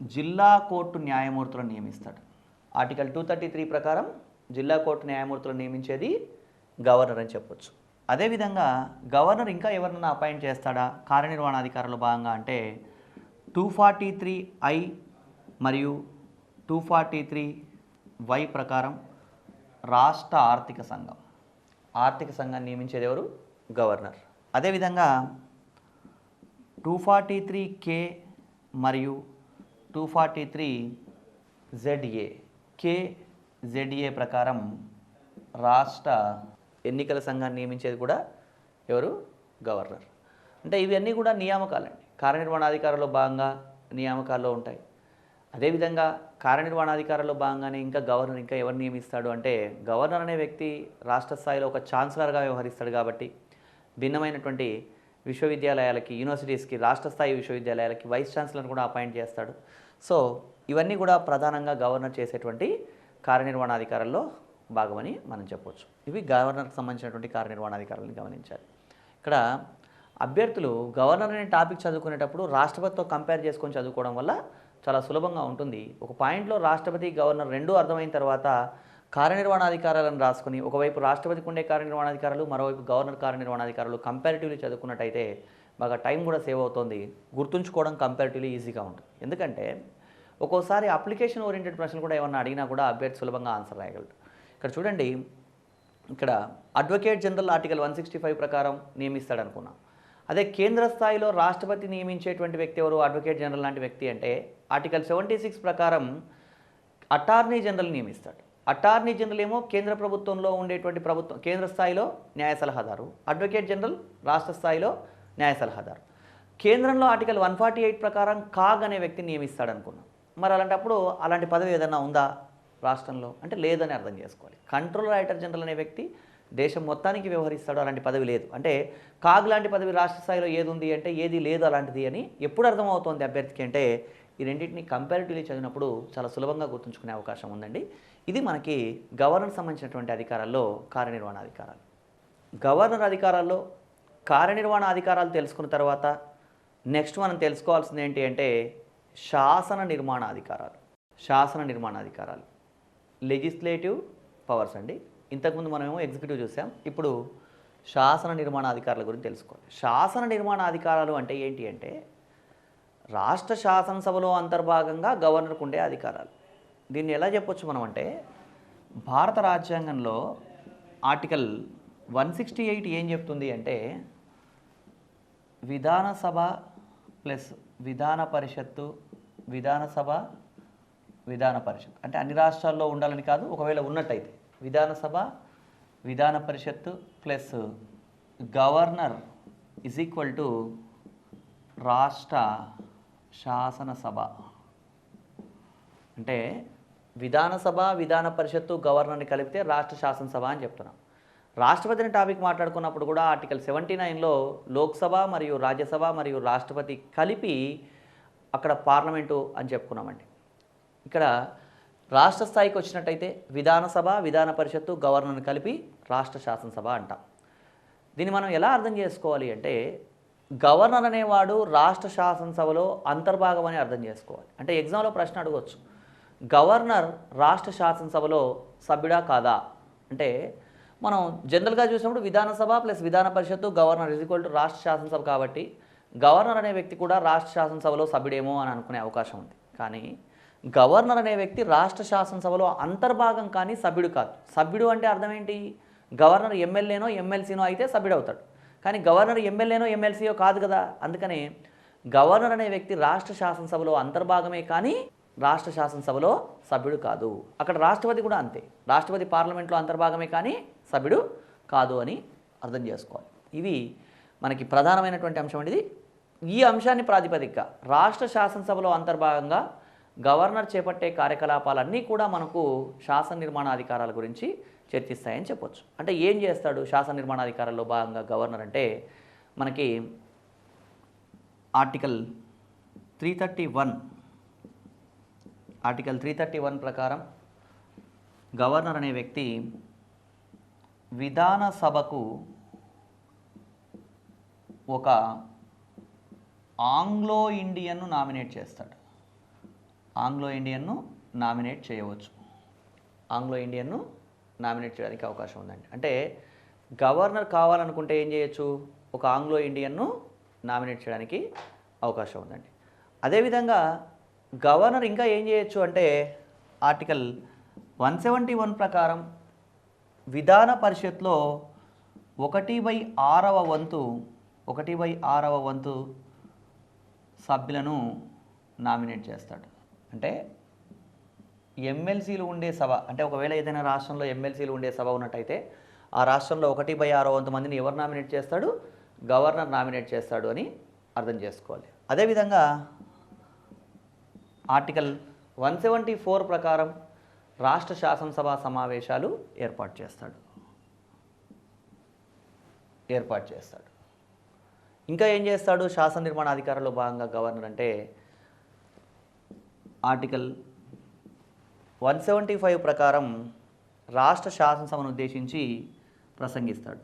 జిల్లా కోర్టు న్యాయమూర్తులను నియమిస్తాడు. ఆర్టికల్ 233 ప్రకారం జిల్లా కోర్టు న్యాయమూర్తులను నియమించేది గవర్నర్ అని చెప్పొచ్చు. అదేవిధంగా గవర్నర్ ఇంకా ఎవరినైనా అపాయింట్ చేస్తాడా కార్యనిర్వహణాధికారుల భాగంగా అంటే 243I మరియు 243Y ప్రకారం రాష్ట్ర ఆర్థిక సంఘాన్ని నియమించేది ఎవరు? గవర్నర్. అదేవిధంగా 243K మరియు 243ZA KZA ప్రకారం రాష్ట్ర ఎన్నికల సంఘాన్ని నియమించేది కూడా ఎవరు? గవర్నర్. అంటే ఇవన్నీ కూడా నియామకాలండి. కార్యనిర్వహణాధికారుల్లో భాగంగా నియామకాల్లో ఉంటాయి. అదేవిధంగా కార్యనిర్వహణాధికారుల్లో భాగంగానే ఇంకా గవర్నర్ ఇంకా ఎవరు నియమిస్తాడు అంటే గవర్నర్ అనే వ్యక్తి రాష్ట్ర స్థాయిలో ఒక ఛాన్సలర్గా వ్యవహరిస్తాడు కాబట్టి భిన్నమైనటువంటి విశ్వవిద్యాలయాలకి యూనివర్సిటీస్కి రాష్ట్ర స్థాయి విశ్వవిద్యాలయాలకి వైస్ ఛాన్సలర్ కూడా అపాయింట్ చేస్తాడు. సో ఇవన్నీ కూడా ప్రధానంగా గవర్నర్ చేసేటువంటి కార్యనిర్వహణాధికారుల్లో భాగమని మనం చెప్పవచ్చు. ఇవి గవర్నర్కి సంబంధించినటువంటి కార్యనిర్వహణాధికారులను గమనించాలి. ఇక్కడ అభ్యర్థులు గవర్నర్ అనే టాపిక్ చదువుకునేటప్పుడు రాష్ట్రపతితో కంపేర్ చేసుకొని చదువుకోవడం వల్ల చాలా సులభంగా ఉంటుంది. ఒక పాయింట్లో రాష్ట్రపతి గవర్నర్ రెండూ అర్థమైన తర్వాత కార్యనిర్వహణాధికారాలను రాసుకుని ఒకవైపు రాష్ట్రపతికి ఉండే కార్యనిర్వహణాధికారులు మరోవైపు గవర్నర్ కార్యనిర్వహణాధికారులు కంపారిటివ్లీ చదువుకున్నట్టయితే బాగా టైం కూడా సేవ్ అవుతుంది. గుర్తుంచుకోవడం కంపారిటివ్లీ ఈజీగా ఉంటుంది. ఎందుకంటే ఒక్కోసారి అప్లికేషన్ ఓరియంటెడ్ ప్రశ్నలు కూడా ఏమన్నా అడిగినా కూడా అభ్యర్థి సులభంగా ఆన్సర్ రాయగలరు. ఇక్కడ చూడండి, ఇక్కడ అడ్వకేట్ జనరల్ ఆర్టికల్ 165 ప్రకారం నియమిస్తాడు అనుకున్నాం. అదే కేంద్ర స్థాయిలో రాష్ట్రపతి నియమించేటువంటి వ్యక్తి ఎవరు? అడ్వకేట్ జనరల్ లాంటి వ్యక్తి అంటే ఆర్టికల్ 76 ప్రకారం అటార్నీ జనరల్ నియమిస్తాడు. అటార్నీ జనరల్ ఏమో కేంద్ర ప్రభుత్వంలో ఉండేటువంటి కేంద్ర స్థాయిలో న్యాయ సలహాదారు, అడ్వకేట్ జనరల్ రాష్ట్ర స్థాయిలో న్యాయ సలహాదారు. కేంద్రంలో ఆర్టికల్ 148 ప్రకారం కాగ్ అనే వ్యక్తిని నియమిస్తాడు అనుకున్నాం. మరి అలాంటప్పుడు అలాంటి పదవి ఏదైనా ఉందా రాష్ట్రంలో అంటే లేదని అర్థం చేసుకోవాలి. కంట్రోలర్ రైటర్ జనరల్ అనే వ్యక్తి దేశం మొత్తానికి వ్యవహరిస్తాడు, అలాంటి పదవి లేదు. అంటే కాగ్ లాంటి పదవి రాష్ట్ర స్థాయిలో ఏది ఉంది అంటే ఏది లేదు అలాంటిది అని ఎప్పుడు అర్థమవుతోంది అభ్యర్థికి అంటే ఈ రెండింటిని కంపారిటివ్లీ చదివినప్పుడు చాలా సులభంగా గుర్తుంచుకునే అవకాశం ఉందండి. ఇది మనకి గవర్నర్ సంబంధించినటువంటి అధికారాల్లో కార్యనిర్వహణ అధికారాలు. గవర్నర్ అధికారాల్లో కార్యనిర్వహణ అధికారాలు తెలుసుకున్న తర్వాత నెక్స్ట్ మనం తెలుసుకోవాల్సింది ఏంటి అంటే శాసన నిర్మాణ అధికారాలు లెజిస్లేటివ్ పవర్స్ అండి. ఇంతకుముందు మనమేమో ఎగ్జిక్యూటివ్ చూసాం, ఇప్పుడు శాసన నిర్మాణ అధికారుల గురించి తెలుసుకోవాలి. శాసన నిర్మాణ అధికారాలు అంటే ఏంటి అంటే రాష్ట్ర శాసనసభలో అంతర్భాగంగా గవర్నర్కు ఉండే అధికారాలు. దీన్ని ఎలా చెప్పొచ్చు మనం అంటే భారత రాజ్యాంగంలో ఆర్టికల్ 168 ఏం చెప్తుంది అంటే విధానసభ ప్లస్ విధాన పరిషత్తు విధాన పరిషత్ అంటే అన్ని రాష్ట్రాల్లో ఉండాలని కాదు, ఒకవేళ ఉన్నట్టయితే విధానసభ విధాన పరిషత్తు plus governor is equal to రాష్ట్ర శాసనసభ. అంటే విధానసభ విధాన పరిషత్తు గవర్నర్ని కలిపితే రాష్ట్ర శాసనసభ అని చెప్తున్నాం. రాష్ట్రపతిని టాపిక్ మాట్లాడుకున్నప్పుడు కూడా ఆర్టికల్ 79లో లోక్సభ మరియు రాజ్యసభ మరియు రాష్ట్రపతి కలిపి అక్కడ పార్లమెంటు అని చెప్పుకున్నామండి. ఇక్కడ రాష్ట్ర స్థాయికి వచ్చినట్టయితే విధానసభ విధాన పరిషత్తు గవర్నర్ని కలిపి రాష్ట్ర శాసనసభ అంటాం. దీన్ని మనం ఎలా అర్థం చేసుకోవాలి అంటే గవర్నర్ అనేవాడు రాష్ట్ర శాసనసభలో అంతర్భాగం అని అర్థం చేసుకోవాలి. అంటే ఎగ్జామ్లో ప్రశ్న అడగవచ్చు, గవర్నర్ రాష్ట్ర శాసనసభలో సభ్యుడా కాదా అంటే మనం జనరల్గా చూసినప్పుడు విధానసభ ప్లస్ విధాన పరిషత్తు గవర్నర్ ఈజ్ ఈక్వల్ టు రాష్ట్ర శాసనసభ కాబట్టి గవర్నర్ అనే వ్యక్తి కూడా రాష్ట్ర శాసనసభలో సభ్యుడేమో అని అనుకునే అవకాశం ఉంది. కానీ గవర్నర్ అనే వ్యక్తి రాష్ట్ర శాసనసభలో అంతర్భాగం కానీ సభ్యుడు కాదు. సభ్యుడు అంటే అర్థం ఏంటి? గవర్నర్ ఎమ్మెల్యేనో ఎమ్మెల్సీనో అయితే సభ్యుడు అవుతాడు, కానీ గవర్నర్ ఎమ్మెల్యేనో ఎమ్మెల్సీయో కాదు కదా. అందుకని గవర్నర్ అనే వ్యక్తి రాష్ట్ర శాసనసభలో అంతర్భాగమే కానీ రాష్ట్ర శాసనసభలో సభ్యుడు కాదు. అక్కడ రాష్ట్రపతి కూడా అంతే, రాష్ట్రపతి పార్లమెంట్లో అంతర్భాగమే కానీ సభ్యుడు కాదు అని అర్థం చేసుకోవాలి. ఇవి మనకి ప్రధానమైనటువంటి అంశం అనేది ఈ అంశాన్ని ప్రాతిపదికగా రాష్ట్ర శాసనసభలో అంతర్భాగంగా గవర్నర్ చేపట్టే కార్యకలాపాలన్నీ కూడా మనకు శాసన నిర్మాణాధికారాల గురించి చర్చిస్తాయని చెప్పొచ్చు. అంటే ఏం చేస్తాడు శాసన నిర్మాణాధికారాల్లో భాగంగా గవర్నర్ అంటే మనకి ఆర్టికల్ 331 ప్రకారం గవర్నర్ అనే వ్యక్తి విధానసభకు ఒక ఆంగ్లో ఇండియన్ను నామినేట్ చేస్తాడు. ఆంగ్లో ఇండియన్ను నామినేట్ చేయవచ్చు. ఆంగ్లో ఇండియన్ను నామినేట్ చేయడానికి అవకాశం ఉందండి. అంటే గవర్నర్ కావాలనుకుంటే ఏం చేయొచ్చు, ఒక ఆంగ్లో ఇండియన్ను నామినేట్ చేయడానికి అవకాశం ఉందండి. అదేవిధంగా గవర్నర్ ఇంకా ఏం చేయొచ్చు అంటే ఆర్టికల్ 171 ప్రకారం విధాన పరిషత్లో 1/6 వంతు సభ్యులను నామినేట్ చేస్తాడు. అంటే ఎమ్మెల్సీలు ఉండే సభ, అంటే ఒకవేళ ఏదైనా రాష్ట్రంలో ఎమ్మెల్సీలు ఉండే సభ ఉన్నట్టయితే ఆ రాష్ట్రంలో 1/6 వంతు మందిని ఎవరు నామినేట్ చేస్తాడు, గవర్నర్ నామినేట్ చేస్తాడు అని అర్థం చేసుకోవాలి. అదేవిధంగా ఆర్టికల్ 174 ప్రకారం రాష్ట్ర శాసనసభ సమావేశాలు ఏర్పాటు చేస్తాడు. ఇంకా ఏం చేస్తాడు శాసన నిర్మాణ అధికారంలో భాగంగా గవర్నర్ అంటే ఆర్టికల్ 175 ప్రకారం రాష్ట్ర శాసనసభను ఉద్దేశించి ప్రసంగిస్తాడు.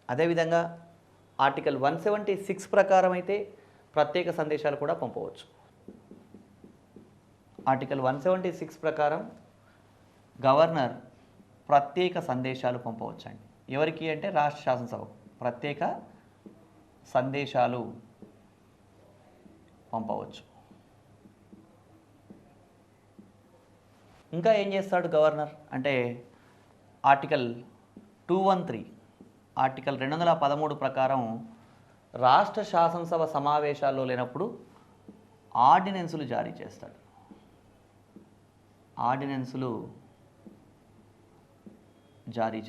అదేవిధంగా ఆర్టికల్ 176 ప్రకారం అయితే ప్రత్యేక సందేశాలు కూడా పంపవచ్చు. ఆర్టికల్ 176 ప్రకారం గవర్నర్ ప్రత్యేక సందేశాలు పంపవచ్చండి. ఎవరికి అంటే రాష్ట్ర శాసనసభకు ప్రత్యేక సందేశాలు పంపవచ్చు. ఇంకా ఏం చేస్తాడు గవర్నర్ అంటే ఆర్టికల్ 213 ప్రకారం రాష్ట్ర శాసనసభ సమావేశాల్లో లేనప్పుడు ఆర్డినెన్సులు జారీ చేస్తాడు. ఆర్డినెన్సులు జారీ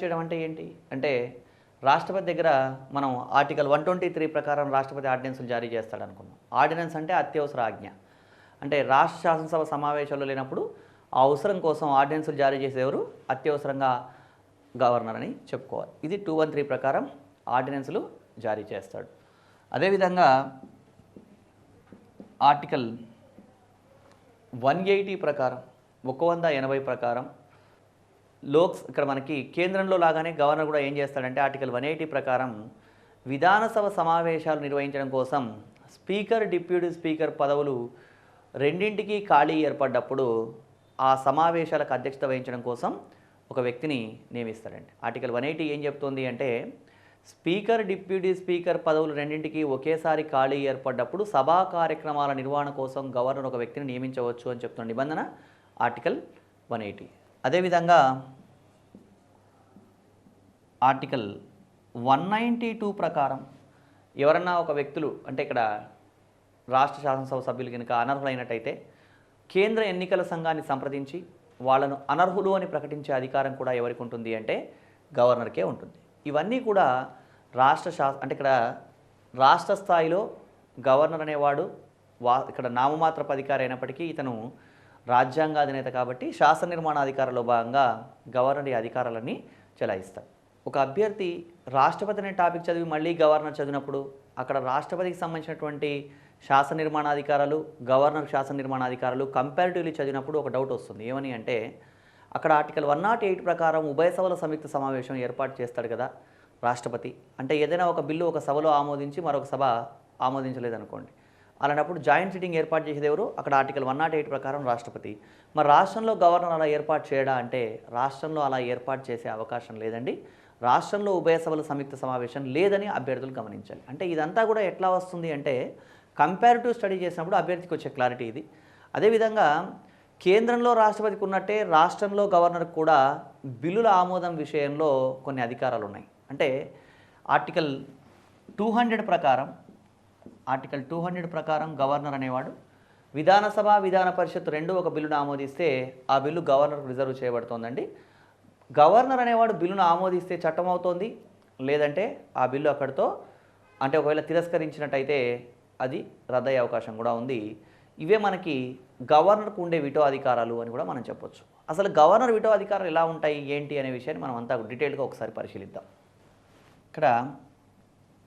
చేయడం అంటే ఏంటి అంటే రాష్ట్రపతి దగ్గర మనం ఆర్టికల్ 123 ప్రకారం రాష్ట్రపతి ఆర్డినెన్సులు జారీ చేస్తాడు అనుకున్నాం. ఆర్డినెన్స్ అంటే అత్యవసర ఆజ్ఞ. అంటే రాష్ట్ర శాసనసభ సమావేశాల్లో లేనప్పుడు ఆ అవసరం కోసం ఆర్డినెన్సులు జారీ చేసేవారు అత్యవసరంగా గవర్నర్ అని చెప్పుకోవాలి. ఇది 213 ప్రకారం ఆర్డినెన్సులు జారీ చేస్తాడు. అదేవిధంగా ఆర్టికల్ 180 ప్రకారం 180 ప్రకారం ఇక్కడ మనకి కేంద్రంలో లాగానే గవర్నర్ కూడా ఏం చేస్తాడంటే ఆర్టికల్ 180 ప్రకారం విధానసభ సమావేశాలు నిర్వహించడం కోసం స్పీకర్, డిప్యూటీ స్పీకర్ పదవులు రెండింటికి ఖాళీ ఏర్పడ్డప్పుడు ఆ సమావేశాలకు అధ్యక్షత వహించడం కోసం ఒక వ్యక్తిని నియమిస్తారండి. ఆర్టికల్ 180 ఏం చెప్తోంది అంటే స్పీకర్, డిప్యూటీ స్పీకర్ పదవులు రెండింటికి ఒకేసారి ఖాళీ ఏర్పడ్డప్పుడు సభా కార్యక్రమాల నిర్వహణ కోసం గవర్నర్ ఒక వ్యక్తిని నియమించవచ్చు అని చెప్తున్న నిబంధన ఆర్టికల్ 180. అదేవిధంగా ఆర్టికల్ 192 ప్రకారం ఎవరన్నా ఒక వ్యక్తులు అంటే ఇక్కడ రాష్ట్ర శాసనసభ సభ్యులు కనుక అనర్హులైనట్టయితే కేంద్ర ఎన్నికల సంఘాన్ని సంప్రదించి వాళ్ళను అనర్హులు అని ప్రకటించే అధికారం కూడా ఎవరికి ఉంటుంది అంటే గవర్నర్కే ఉంటుంది. ఇవన్నీ కూడా అంటే ఇక్కడ రాష్ట్ర స్థాయిలో గవర్నర్ అనేవాడు ఇక్కడ నామమాత్రపు అధికారి అయినప్పటికీ ఇతను రాజ్యాంగాధినేత కాబట్టి శాసన నిర్మాణ అధికారంలో భాగంగా గవర్నర్ ఈ అధికారాలన్నీ చెలాయిస్తాడు. ఒక అభ్యర్థి రాష్ట్రపతి అనే టాపిక్ చదివి మళ్ళీ గవర్నర్ చదివినప్పుడు అక్కడ రాష్ట్రపతికి సంబంధించినటువంటి శాసన నిర్మాణాధికారాలు, గవర్నర్ శాసన నిర్మాణాధికారాలు కంపారిటివ్లీ చదివినప్పుడు ఒక డౌట్ వస్తుంది. ఏమని అంటే అక్కడ ఆర్టికల్ 108 ప్రకారం ఉభయ సభల సంయుక్త సమావేశం ఏర్పాటు చేస్తాడు కదా రాష్ట్రపతి. అంటే ఏదైనా ఒక బిల్లు ఒక సభలో ఆమోదించి మరొక సభ ఆమోదించలేదనుకోండి, అలాంటప్పుడు జాయింట్ సిట్టింగ్ ఏర్పాటు చేసేది ఎవరు? అక్కడ ఆర్టికల్ 108 ప్రకారం రాష్ట్రపతి. మరి రాష్ట్రంలో గవర్నర్ అలా ఏర్పాటు చేయడా అంటే రాష్ట్రంలో అలా ఏర్పాటు చేసే అవకాశం లేదండి. రాష్ట్రంలో ఉభయ సభల సంయుక్త సమావేశం లేదని అభ్యర్థులు గమనించాలి. అంటే ఇదంతా కూడా ఎట్లా వస్తుంది అంటే కంపారిటివ్ స్టడీ చేసినప్పుడు అభ్యర్థికి వచ్చే క్లారిటీ ఇది. అదేవిధంగా కేంద్రంలో రాష్ట్రపతికి ఉన్నట్టే రాష్ట్రంలో గవర్నర్కి కూడా బిల్లుల ఆమోదం విషయంలో కొన్ని అధికారాలు ఉన్నాయి. అంటే ఆర్టికల్ 200 ప్రకారం గవర్నర్ అనేవాడు విధానసభ విధాన పరిషత్ రెండు ఒక బిల్లును ఆమోదిస్తే ఆ బిల్లు గవర్నర్కు రిజర్వ్ చేయబడుతోందండి. గవర్నర్ అనేవాడు బిల్లును ఆమోదిస్తే చట్టం అవుతోంది, లేదంటే ఆ బిల్లు అక్కడితో అంటే ఒకవేళ తిరస్కరించినట్టయితే అది రద్దయ్యే అవకాశం కూడా ఉంది. ఇవే మనకి గవర్నర్కు ఉండే విటో అధికారాలు అని కూడా మనం చెప్పొచ్చు. అసలు గవర్నర్ విటో అధికారాలు ఎలా ఉంటాయి ఏంటి అనే విషయాన్ని మనం అంతా డీటెయిల్గా ఒకసారి పరిశీలిద్దాం. ఇక్కడ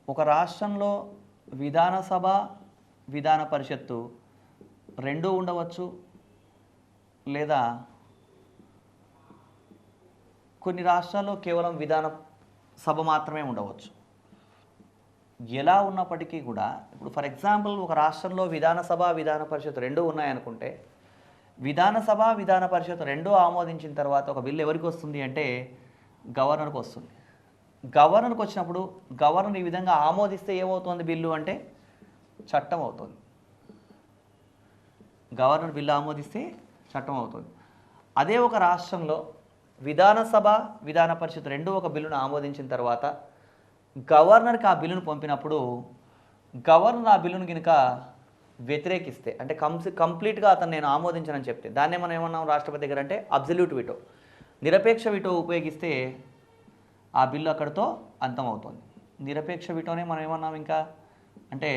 ఒక రాష్ట్రంలో విధానసభ విధాన పరిషత్తు రెండూ ఉండవచ్చు, లేదా కొన్ని రాష్ట్రాల్లో కేవలం విధాన సభ మాత్రమే ఉండవచ్చు. ఎలా ఉన్నప్పటికీ కూడా ఇప్పుడు ఫర్ ఎగ్జాంపుల్ ఒక రాష్ట్రంలో విధానసభ విధాన పరిషత్ రెండూ ఉన్నాయనుకుంటే విధానసభ విధాన పరిషత్ రెండూ ఆమోదించిన తర్వాత ఒక బిల్లు ఎవరికి వస్తుంది అంటే గవర్నర్కి వస్తుంది. గవర్నర్కి వచ్చినప్పుడు గవర్నర్ ఈ విధంగా ఆమోదిస్తే ఏమవుతుంది బిల్లు అంటే చట్టం అవుతుంది. గవర్నర్ బిల్లు ఆమోదిస్తే చట్టం అవుతుంది. అదే ఒక రాష్ట్రంలో విధానసభ విధాన పరిషత్ రెండూ ఒక బిల్లును ఆమోదించిన తర్వాత గవర్నర్కి ఆ బిల్లును పంపినప్పుడు గవర్నర్ ఆ బిల్లును కనుక వ్యతిరేకిస్తే అంటే కంప్లీట్గా అతను నేను ఆమోదించనని చెప్తే దాన్నే మనం ఏమన్నాం రాష్ట్రపతి దగ్గర అంటే అబ్సల్యూట్ విటో, నిరపేక్ష విటో ఉపయోగిస్తే ఆ బిల్లు అక్కడితో అంతమవుతుంది. నిరపేక్ష విటోనే మనం ఏమన్నాం ఇంకా అంటే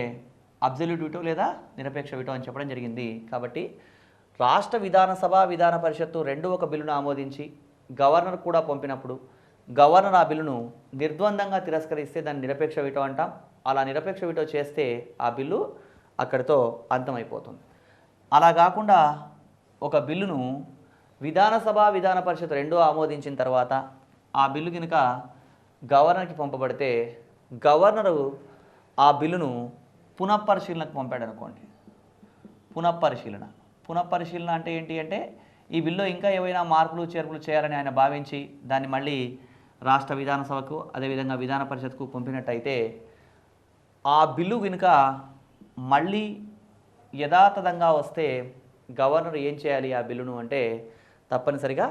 అబ్సల్యూట్ విటో లేదా నిరపేక్ష విటో అని చెప్పడం జరిగింది. కాబట్టి రాష్ట్ర విధానసభ విధాన పరిషత్తు రెండూ ఒక బిల్లును ఆమోదించి గవర్నర్ కూడా పంపినప్పుడు గవర్నర్ ఆ బిల్లును నిర్ద్వందంగా తిరస్కరిస్తే దాన్ని నిరపేక్ష విటో అంటాం. అలా నిరపేక్ష విటో చేస్తే ఆ బిల్లు అక్కడితో అంతమైపోతుంది. అలా కాకుండా ఒక బిల్లును విధానసభ విధాన పరిషత్ రెండూ ఆమోదించిన తర్వాత ఆ బిల్లు కనుక గవర్నర్కి పంపబడితే గవర్నరు ఆ బిల్లును పునఃపరిశీలనకు పంపాడు అనుకోండి. పునఃపరిశీలన అంటే ఏంటి అంటే ఈ బిల్లు ఇంకా ఏవైనా మార్పులు చేర్పులు చేయాలని ఆయన భావించి దాన్ని మళ్ళీ రాష్ట్ర విధానసభకు అదేవిధంగా విధాన పరిషత్కు పంపినట్టయితే ఆ బిల్లు కనుక మళ్ళీ యథాతథంగా వస్తే గవర్నర్ ఏం చేయాలి ఆ బిల్లును అంటే తప్పనిసరిగా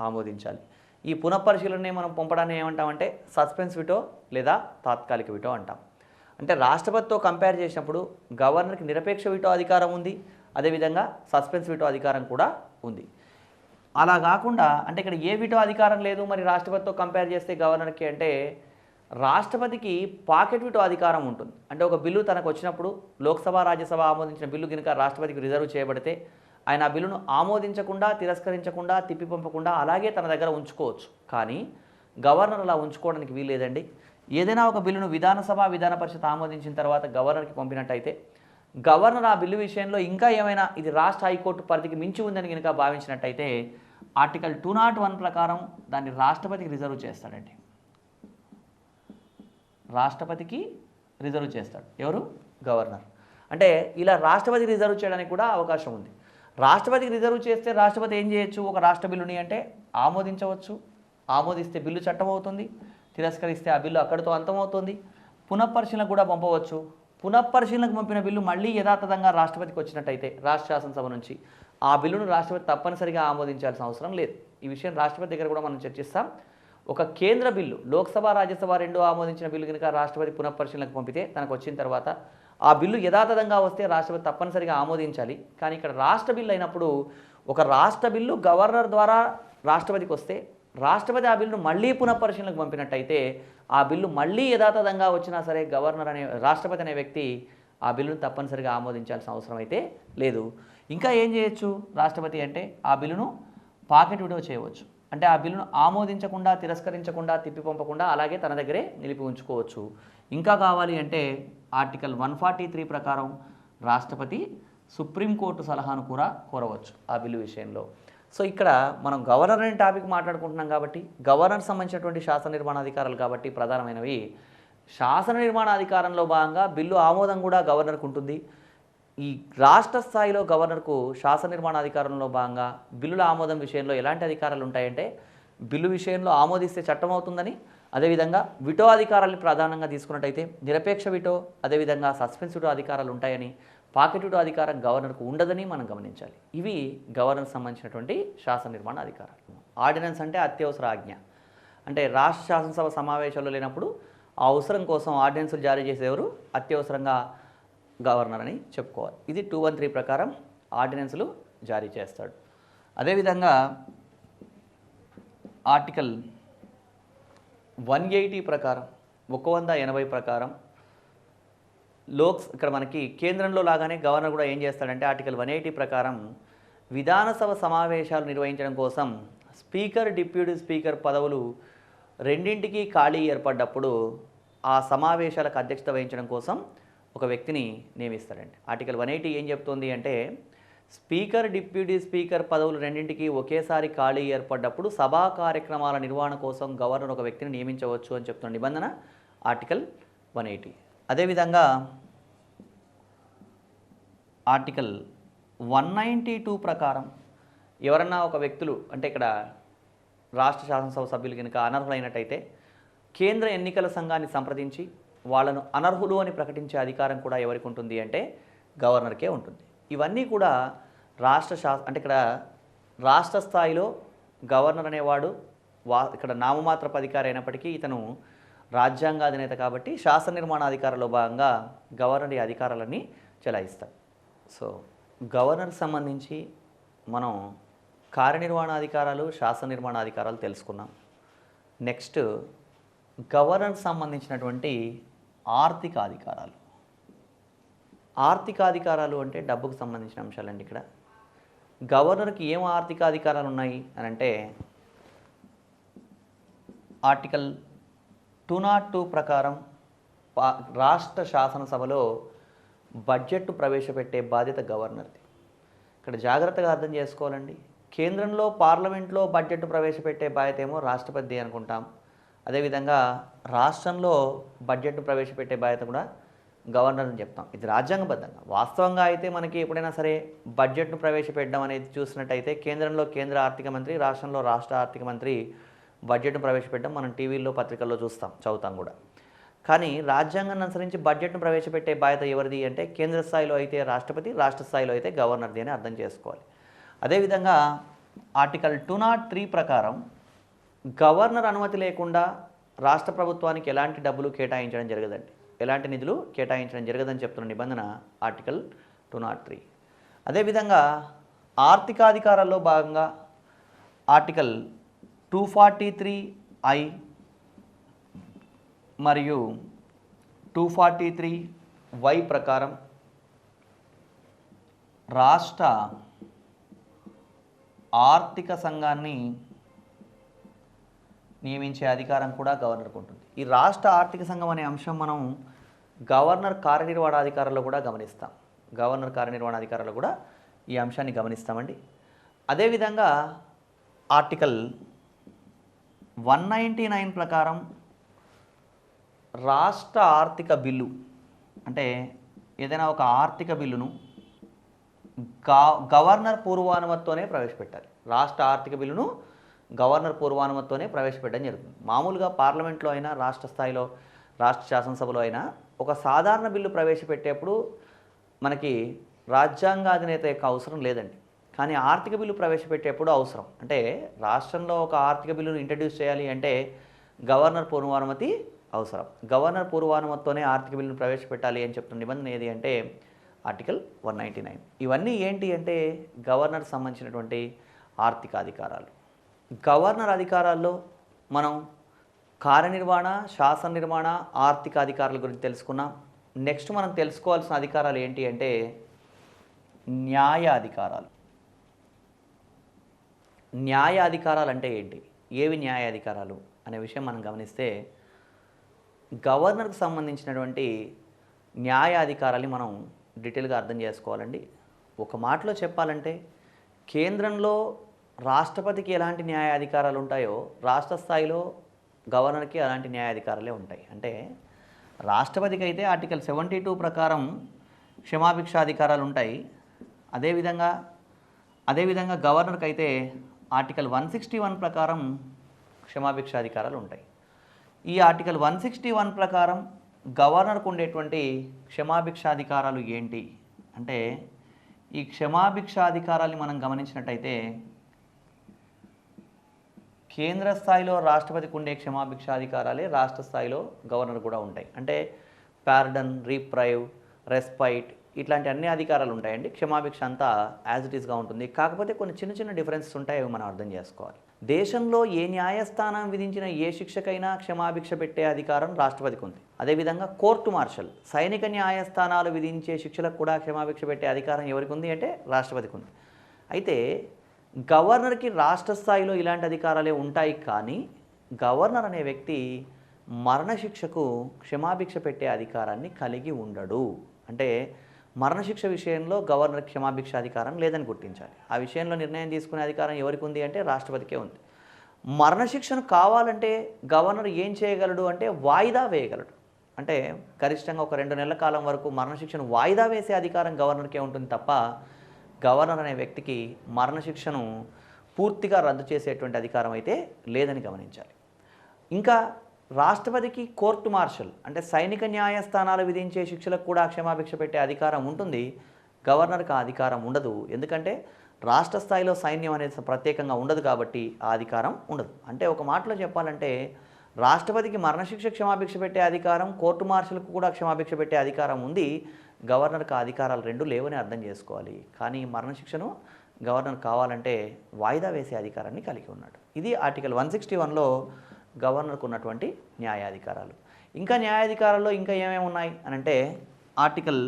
ఆమోదించాలి. ఈ పునఃపరిశీలనని మనం పంపడాన్ని ఏమంటామంటే సస్పెన్స్ విటో లేదా తాత్కాలిక విటో అంటాం. అంటే రాష్ట్రపతితో కంపేర్ చేసినప్పుడు గవర్నర్కి నిరపేక్ష విటో అధికారం ఉంది, అదేవిధంగా సస్పెన్స్ విటో అధికారం కూడా ఉంది. అలా కాకుండా అంటే ఇక్కడ ఏ విటో అధికారం లేదు మరి రాష్ట్రపతితో కంపేర్ చేస్తే గవర్నర్కి అంటే రాష్ట్రపతికి పాకెట్ విటో అధికారం ఉంటుంది. అంటే ఒక బిల్లు తనకు వచ్చినప్పుడు లోక్సభ రాజ్యసభ ఆమోదించిన బిల్లు కనుక రాష్ట్రపతికి రిజర్వ్ చేయబడితే ఆయన ఆ బిల్లును ఆమోదించకుండా తిరస్కరించకుండా తిప్పి పంపకుండా అలాగే తన దగ్గర ఉంచుకోవచ్చు. కానీ గవర్నర్ అలా ఉంచుకోవడానికి వీల్లేదండి. ఏదైనా ఒక బిల్లును విధానసభ విధాన పరిషత్ ఆమోదించిన తర్వాత గవర్నర్కి పంపినట్టయితే గవర్నర్ ఆ బిల్లు విషయంలో ఇంకా ఏమైనా ఇది రాష్ట్ర హైకోర్టు పరిధికి మించి ఉందని కనుక భావించినట్టయితే ఆర్టికల్ 201 ప్రకారం దాన్ని రాష్ట్రపతికి రిజర్వ్ చేస్తాడండి. రాష్ట్రపతికి రిజర్వ్ చేస్తాడు ఎవరు? గవర్నర్. అంటే ఇలా రాష్ట్రపతికి రిజర్వ్ చేయడానికి కూడా అవకాశం ఉంది. రాష్ట్రపతికి రిజర్వ్ చేస్తే రాష్ట్రపతి ఏం చేయొచ్చు? ఒక రాష్ట్ర బిల్లుని అంటే ఆమోదించవచ్చు, ఆమోదిస్తే బిల్లు చట్టం అవుతుంది, తిరస్కరిస్తే ఆ బిల్లు అక్కడితో అంతమవుతుంది. పునఃపరిశీలనకు కూడా పంపవచ్చు. పునఃపరిశీలనకు పంపిన బిల్లు మళ్ళీ యథాతథంగా రాష్ట్రపతికి వచ్చినట్టయితే రాష్ట్ర శాసనసభ నుంచి ఆ బిల్లును రాష్ట్రపతి తప్పనిసరిగా ఆమోదించాల్సిన అవసరం లేదు. ఈ విషయం రాష్ట్రపతి దగ్గర కూడా మనం చర్చిస్తాం. ఒక కేంద్ర బిల్లు లోక్సభ రాజ్యసభ రెండూ ఆమోదించిన బిల్లు కనుక రాష్ట్రపతి పునఃపరిశీలనకు పంపితే తనకు వచ్చిన తర్వాత ఆ బిల్లు యథాతథంగా వస్తే రాష్ట్రపతి తప్పనిసరిగా ఆమోదించాలి. కానీ ఇక్కడ రాష్ట్ర బిల్లు అయినప్పుడు ఒక రాష్ట్ర బిల్లు గవర్నర్ ద్వారా రాష్ట్రపతికి వస్తే రాష్ట్రపతి ఆ బిల్లును మళ్ళీ పునఃపరిశీలనకు పంపినట్టయితే ఆ బిల్లు మళ్ళీ యథాతథంగా వచ్చినా సరే గవర్నర్ అనే రాష్ట్రపతి అనే వ్యక్తి ఆ బిల్లును తప్పనిసరిగా ఆమోదించాల్సిన అవసరం అయితే లేదు. ఇంకా ఏం చేయొచ్చు రాష్ట్రపతి అంటే ఆ బిల్లును పాకెట్ విడో చేయవచ్చు. అంటే ఆ బిల్లును ఆమోదించకుండా తిరస్కరించకుండా తిప్పి పంపకుండా అలాగే తన దగ్గరే నిలిపి ఉంచుకోవచ్చు. ఇంకా కావాలి అంటే ఆర్టికల్ 143 ప్రకారం రాష్ట్రపతి సుప్రీంకోర్టు సలహాను కూడా కోరవచ్చు ఆ బిల్లు విషయంలో. సో ఇక్కడ మనం గవర్నర్ అనే టాపిక్ మాట్లాడుకుంటున్నాం కాబట్టి గవర్నర్ సంబంధించినటువంటి శాసన నిర్మాణ అధికారాలు కాబట్టి ప్రధానమైనవి. శాసన నిర్మాణ అధికారంలో భాగంగా బిల్లు ఆమోదం కూడా గవర్నర్కు ఉంటుంది. ఈ రాష్ట్ర స్థాయిలో గవర్నర్కు శాసన నిర్మాణ అధికారంలో భాగంగా బిల్లుల ఆమోదం విషయంలో ఎలాంటి అధికారాలు ఉంటాయంటే బిల్లు విషయంలో ఆమోదిస్తే చట్టం అవుతుందని, అదేవిధంగా విటో అధికారాన్ని ప్రధానంగా తీసుకున్నట్టయితే నిరపేక్ష విటో అదేవిధంగా సస్పెన్స్ విటో అధికారాలు ఉంటాయని, పాకెట్ విటో అధికారం గవర్నర్కు ఉండదని మనం గమనించాలి. ఇవి గవర్నర్కి సంబంధించినటువంటి శాసన నిర్మాణ అధికారాలు. ఆర్డినెన్స్ అంటే అత్యవసర ఆజ్ఞ. అంటే రాష్ట్ర శాసనసభ సమావేశాల్లో లేనప్పుడు ఆ అవసరం కోసం ఆర్డినెన్సులు జారీ చేసేవారు అత్యవసరంగా గవర్నర్ అని చెప్పుకోవాలి. ఇది 213 ప్రకారం ఆర్డినెన్స్లు జారీ చేస్తాడు. అదేవిధంగా ఆర్టికల్ 180 ప్రకారం 180 ప్రకారం ఇక్కడ మనకి కేంద్రంలో లాగానే గవర్నర్ కూడా ఏం చేస్తాడంటే ఆర్టికల్ 180 ప్రకారం విధానసభ సమావేశాలు నిర్వహించడం కోసం స్పీకర్, డిప్యూటీ స్పీకర్ పదవులు రెండింటికి ఖాళీ ఏర్పడ్డప్పుడు ఆ సమావేశాలకు అధ్యక్షత వహించడం కోసం ఒక వ్యక్తిని నియమిస్తాడండి. ఆర్టికల్ 180 ఏం చెప్తుంది అంటే స్పీకర్, డిప్యూటీ స్పీకర్ పదవులు రెండింటికి ఒకేసారి ఖాళీ ఏర్పడ్డప్పుడు సభా కార్యక్రమాల నిర్వహణ కోసం గవర్నర్ ఒక వ్యక్తిని నియమించవచ్చు అని చెప్తున్న నిబంధన ఆర్టికల్ 180. అదేవిధంగా ఆర్టికల్ 192 ప్రకారం ఎవరన్నా ఒక వ్యక్తులు అంటే ఇక్కడ రాష్ట్ర శాసనసభ సభ్యులు కనుక అనర్హులైనట్టయితే కేంద్ర ఎన్నికల సంఘాన్ని సంప్రదించి వాళ్ళను అనర్హులు అని ప్రకటించే అధికారం కూడా ఎవరికి ఉంటుంది అంటే గవర్నర్కే ఉంటుంది. ఇవన్నీ కూడా అంటే ఇక్కడ రాష్ట్ర స్థాయిలో గవర్నర్ అనేవాడు ఇక్కడ నామమాత్రపు అధికారి అయినప్పటికీ ఇతను రాజ్యాంగాధినేత కాబట్టి శాసన నిర్మాణాధికారంలో భాగంగా గవర్నర్ ఈ అధికారాలన్నీ చెలాయిస్తాడు. సో గవర్నర్కి సంబంధించి మనం కార్యనిర్వహణాధికారాలు, శాసన నిర్మాణాధికారాలు తెలుసుకున్నాం. నెక్స్ట్ గవర్నర్కి సంబంధించినటువంటి ఆర్థిక అధికారాలు. ఆర్థిక అధికారాలు అంటే డబ్బుకు సంబంధించిన అంశాలండి. ఇక్కడ గవర్నర్కి ఏం ఆర్థిక అధికారాలు ఉన్నాయి అని అంటే ఆర్టికల్ 202 ప్రకారం రాష్ట్ర శాసనసభలో బడ్జెట్ ప్రవేశపెట్టే బాధ్యత గవర్నర్ది. ఇక్కడ జాగ్రత్తగా అర్థం చేసుకోవాలండి. కేంద్రంలో పార్లమెంట్లో బడ్జెట్ ప్రవేశపెట్టే బాధ్యత ఏమో రాష్ట్రపతి అనుకుంటాం. అదేవిధంగా రాష్ట్రంలో బడ్జెట్ ప్రవేశపెట్టే బాధ్యత కూడా గవర్నర్ అని చెప్తాం. ఇది రాజ్యాంగబద్ధంగా. వాస్తవంగా అయితే మనకి ఎప్పుడైనా సరే బడ్జెట్ను ప్రవేశపెట్టడం అనేది చూసినట్టయితే కేంద్రంలో కేంద్ర ఆర్థిక మంత్రి, రాష్ట్రంలో రాష్ట్ర ఆర్థిక మంత్రి బడ్జెట్ను ప్రవేశపెట్టడం మనం టీవీల్లో, పత్రికల్లో చదువుతాం కూడా. కానీ రాజ్యాంగాన్ని అనుసరించి బడ్జెట్ను ప్రవేశపెట్టే బాధ్యత ఎవరిది అంటే కేంద్ర స్థాయిలో అయితే రాష్ట్రపతి, రాష్ట్ర స్థాయిలో అయితే గవర్నర్ది అని అర్థం చేసుకోవాలి. అదేవిధంగా ఆర్టికల్ 203 ప్రకారం గవర్నర్ అనుమతి లేకుండా రాష్ట్ర ప్రభుత్వానికి ఎలాంటి డబ్బులు కేటాయించడం జరగదండి, ఎలాంటి నిధులు కేటాయించడం జరగదని చెప్తున్న నిబంధన ఆర్టికల్ 203. అదేవిధంగా ఆర్థికాధికారాల్లో భాగంగా ఆర్టికల్ 243I మరియు 243Y ప్రకారం రాష్ట్ర ఆర్థిక సంఘాన్ని నియమించే అధికారం కూడా గవర్నర్కు ఉంటుంది. ఈ రాష్ట్ర ఆర్థిక సంఘం అనే అంశం మనం గవర్నర్ కార్యనిర్వహణాధికారంలో కూడా గమనిస్తాం. గవర్నర్ కార్యనిర్వహణాధికారంలో కూడా ఈ అంశాన్ని గమనిస్తామండి. అదేవిధంగా ఆర్టికల్ 199 ప్రకారం రాష్ట్ర ఆర్థిక బిల్లు అంటే ఏదైనా ఒక ఆర్థిక బిల్లును గవర్నర్ పూర్వానుమతితోనే ప్రవేశపెట్టాలి. రాష్ట్ర ఆర్థిక బిల్లును గవర్నర్ పూర్వానుమతితోనే ప్రవేశపెట్టడం జరుగుతుంది. మామూలుగా పార్లమెంట్లో అయినా, రాష్ట్ర స్థాయిలో రాష్ట్ర శాసనసభలో అయినా ఒక సాధారణ బిల్లు ప్రవేశపెట్టేప్పుడు మనకి రాజ్యాంగాధినేత యొక్క అవసరం లేదండి. కానీ ఆర్థిక బిల్లు ప్రవేశపెట్టేప్పుడు అవసరం. అంటే రాష్ట్రంలో ఒక ఆర్థిక బిల్లును ఇంట్రడ్యూస్ చేయాలి అంటే గవర్నర్ పూర్వానుమతి అవసరం. గవర్నర్ పూర్వానుమతితోనే ఆర్థిక బిల్లును ప్రవేశపెట్టాలి అని చెప్తున్న నిబంధన ఏది అంటే ఆర్టికల్ 199. ఇవన్నీ ఏంటి అంటే గవర్నర్కి సంబంధించినటువంటి ఆర్థిక అధికారాలు. గవర్నర్ అధికారాల్లో మనం కార్యనిర్వహణ, శాసన నిర్మాణ, ఆర్థిక అధికారాల గురించి తెలుసుకున్నాం. నెక్స్ట్ మనం తెలుసుకోవాల్సిన అధికారాలు ఏంటి అంటే న్యాయ అధికారాలు. న్యాయ అధికారాలు అంటే ఏంటి, ఏవి న్యాయ అధికారాలు అనే విషయం మనం గమనిస్తే గవర్నర్కి సంబంధించినటువంటి న్యాయ అధికారాన్ని మనం డీటెయిల్గా అర్థం చేసుకోవాలండి. ఒక మాటలో చెప్పాలంటే కేంద్రంలో రాష్ట్రపతికి ఎలాంటి న్యాయ అధికారాలు ఉంటాయో రాష్ట్ర స్థాయిలో గవర్నర్కి అలాంటి న్యాయ అధికారాలే ఉంటాయి. అంటే రాష్ట్రపతికి అయితే ఆర్టికల్ 72 ప్రకారం క్షమాభిక్షాధికారాలు ఉంటాయి. అదేవిధంగా గవర్నర్కి అయితే ఆర్టికల్ 161 ప్రకారం క్షమాభిక్షాధికారాలు ఉంటాయి. ఈ ఆర్టికల్ 161 ప్రకారం గవర్నర్కు ఉండేటువంటి క్షమాభిక్షాధికారాలు ఏంటి అంటే ఈ క్షమాభిక్షాధికారాన్ని మనం గమనించినట్టయితే కేంద్ర స్థాయిలో రాష్ట్రపతికి ఉండే క్షమాభిక్షాధికారాలే రాష్ట్ర స్థాయిలో గవర్నర్ కూడా ఉంటాయి. అంటే పార్డన్, రీప్రైవ్, రెస్పైట్ ఇట్లాంటి అన్ని అధికారాలు ఉంటాయండి. క్షమాభిక్ష అంతా యాజ్ ఇట్ ఈస్గా ఉంటుంది. కాకపోతే కొన్ని చిన్న చిన్న డిఫరెన్సెస్ ఉంటాయి, అవి మనం అర్థం చేసుకోవాలి. దేశంలో ఏ న్యాయస్థానం విధించిన ఏ శిక్షకైనా క్షమాభిక్ష పెట్టే అధికారం రాష్ట్రపతికి ఉంది. అదేవిధంగా కోర్టు మార్షల్, సైనిక న్యాయస్థానాలు విధించే శిక్షలకు కూడా క్షమాభిక్ష పెట్టే అధికారం ఎవరికి ఉంది అంటే రాష్ట్రపతికి ఉంది. అయితే గవర్నర్కి రాష్ట్ర స్థాయిలో ఇలాంటి అధికారాలే ఉంటాయి, కానీ గవర్నర్ అనే వ్యక్తి మరణశిక్షకు క్షమాభిక్ష పెట్టే అధికారాన్ని కలిగి ఉండడు. అంటే మరణశిక్ష విషయంలో గవర్నర్ క్షమాభిక్ష అధికారం లేదని గుర్తించాలి. ఆ విషయంలో నిర్ణయం తీసుకునే అధికారం ఎవరికి ఉంది అంటే రాష్ట్రపతికే ఉంది. మరణశిక్షను కావాలంటే గవర్నర్ ఏం చేయగలడు అంటే వాయిదా వేయగలడు. అంటే గరిష్టంగా ఒక 2 నెలల కాలం వరకు మరణశిక్షను వాయిదా వేసే అధికారం గవర్నర్కే ఉంటుంది తప్ప గవర్నర్ అనే వ్యక్తికి మరణశిక్షను పూర్తిగా రద్దు చేసేటువంటి అధికారం అయితే లేదని గమనించాలి. ఇంకా రాష్ట్రపతికి కోర్టు మార్షల్ అంటే సైనిక న్యాయస్థానాలు విధించే శిక్షలకు కూడా క్షమాభిక్ష పెట్టే అధికారం ఉంటుంది. గవర్నర్కి ఆ అధికారం ఉండదు. ఎందుకంటే రాష్ట్ర స్థాయిలో సైన్యం అనేది ప్రత్యేకంగా ఉండదు కాబట్టి ఆ అధికారం ఉండదు. అంటే ఒక మాటలో చెప్పాలంటే రాష్ట్రపతికి మరణశిక్ష క్షమాభిక్ష పెట్టే అధికారం, కోర్టు మార్షల్కు కూడా క్షమాభిక్ష పెట్టే అధికారం ఉంది. గవర్నర్కి ఆ అధికారాలు రెండు లేవని అర్థం చేసుకోవాలి. కానీ మరణశిక్షను గవర్నర్ కావాలంటే వాయిదా వేసే అధికారాన్ని కలిగి ఉన్నాడు. ఇది ఆర్టికల్ 161లో గవర్నర్కు ఉన్నటువంటి న్యాయాధికారాలు. ఇంకా న్యాయాధికారాల్లో ఇంకా ఏమేమి ఉన్నాయి అని అంటే ఆర్టికల్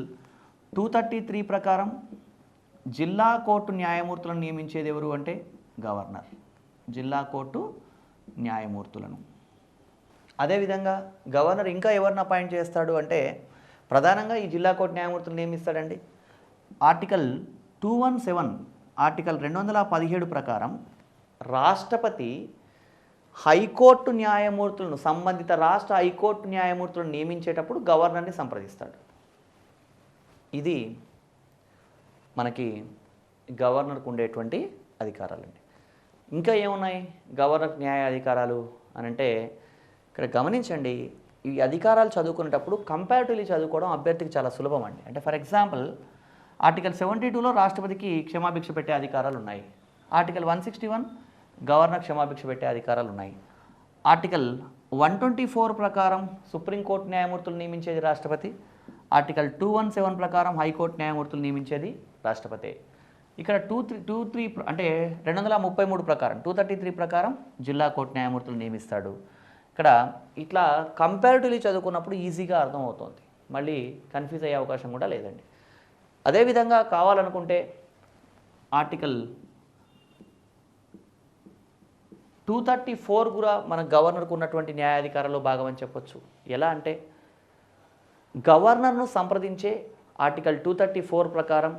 233 ప్రకారం జిల్లా కోర్టు న్యాయమూర్తులను నియమించేది ఎవరు అంటే గవర్నర్. జిల్లా కోర్టు న్యాయమూర్తులను. అదేవిధంగా గవర్నర్ ఇంకా ఎవరిని అపాయింట్ చేస్తాడు అంటే ప్రధానంగా ఈ జిల్లా కోర్టు న్యాయమూర్తులను నియమిస్తాడండి. ఆర్టికల్ 217 ఆర్టికల్ 217 ప్రకారం రాష్ట్రపతి హైకోర్టు న్యాయమూర్తులను, సంబంధిత రాష్ట్ర హైకోర్టు న్యాయమూర్తులను నియమించేటప్పుడు గవర్నర్ని సంప్రదిస్తాడు. ఇది మనకి గవర్నర్కు ఉండేటువంటి అధికారాలండి. ఇంకా ఏమున్నాయి గవర్నర్ న్యాయాధికారాలు అని అంటే ఇక్కడ గమనించండి. ఈ అధికారాలు చదువుకునేటప్పుడు కంపారిటివ్లీ చదువుకోవడం అభ్యర్థికి చాలా సులభం అండి. అంటే ఫర్ ఎగ్జాంపుల్ ఆర్టికల్ 72లో రాష్ట్రపతికి క్షమాభిక్ష పెట్టే అధికారాలు ఉన్నాయి. ఆర్టికల్ 161 గవర్నర్ క్షమాభిక్ష పెట్టే అధికారాలు ఉన్నాయి. ఆర్టికల్ 124 ప్రకారం సుప్రీంకోర్టు న్యాయమూర్తులు నియమించేది రాష్ట్రపతి. ఆర్టికల్ 217 ప్రకారం హైకోర్టు న్యాయమూర్తులు నియమించేది రాష్ట్రపతి. ఇక్కడ 233 అంటే 233 ప్రకారం 233 ప్రకారం జిల్లా కోర్టు న్యాయమూర్తులు నియమిస్తాడు. ఇక్కడ ఇట్లా కంపారిటివ్లీ చదువుకున్నప్పుడు ఈజీగా అర్థమవుతుంది, మళ్ళీ కన్ఫ్యూజ్ అయ్యే అవకాశం కూడా లేదండి. అదేవిధంగా కావాలనుకుంటే ఆర్టికల్ 234 కూడా మన గవర్నర్కు ఉన్నటువంటి న్యాయాధికారంలో భాగం అని చెప్పొచ్చు. ఎలా అంటే గవర్నర్ను సంప్రదించే ఆర్టికల్ 234 ప్రకారం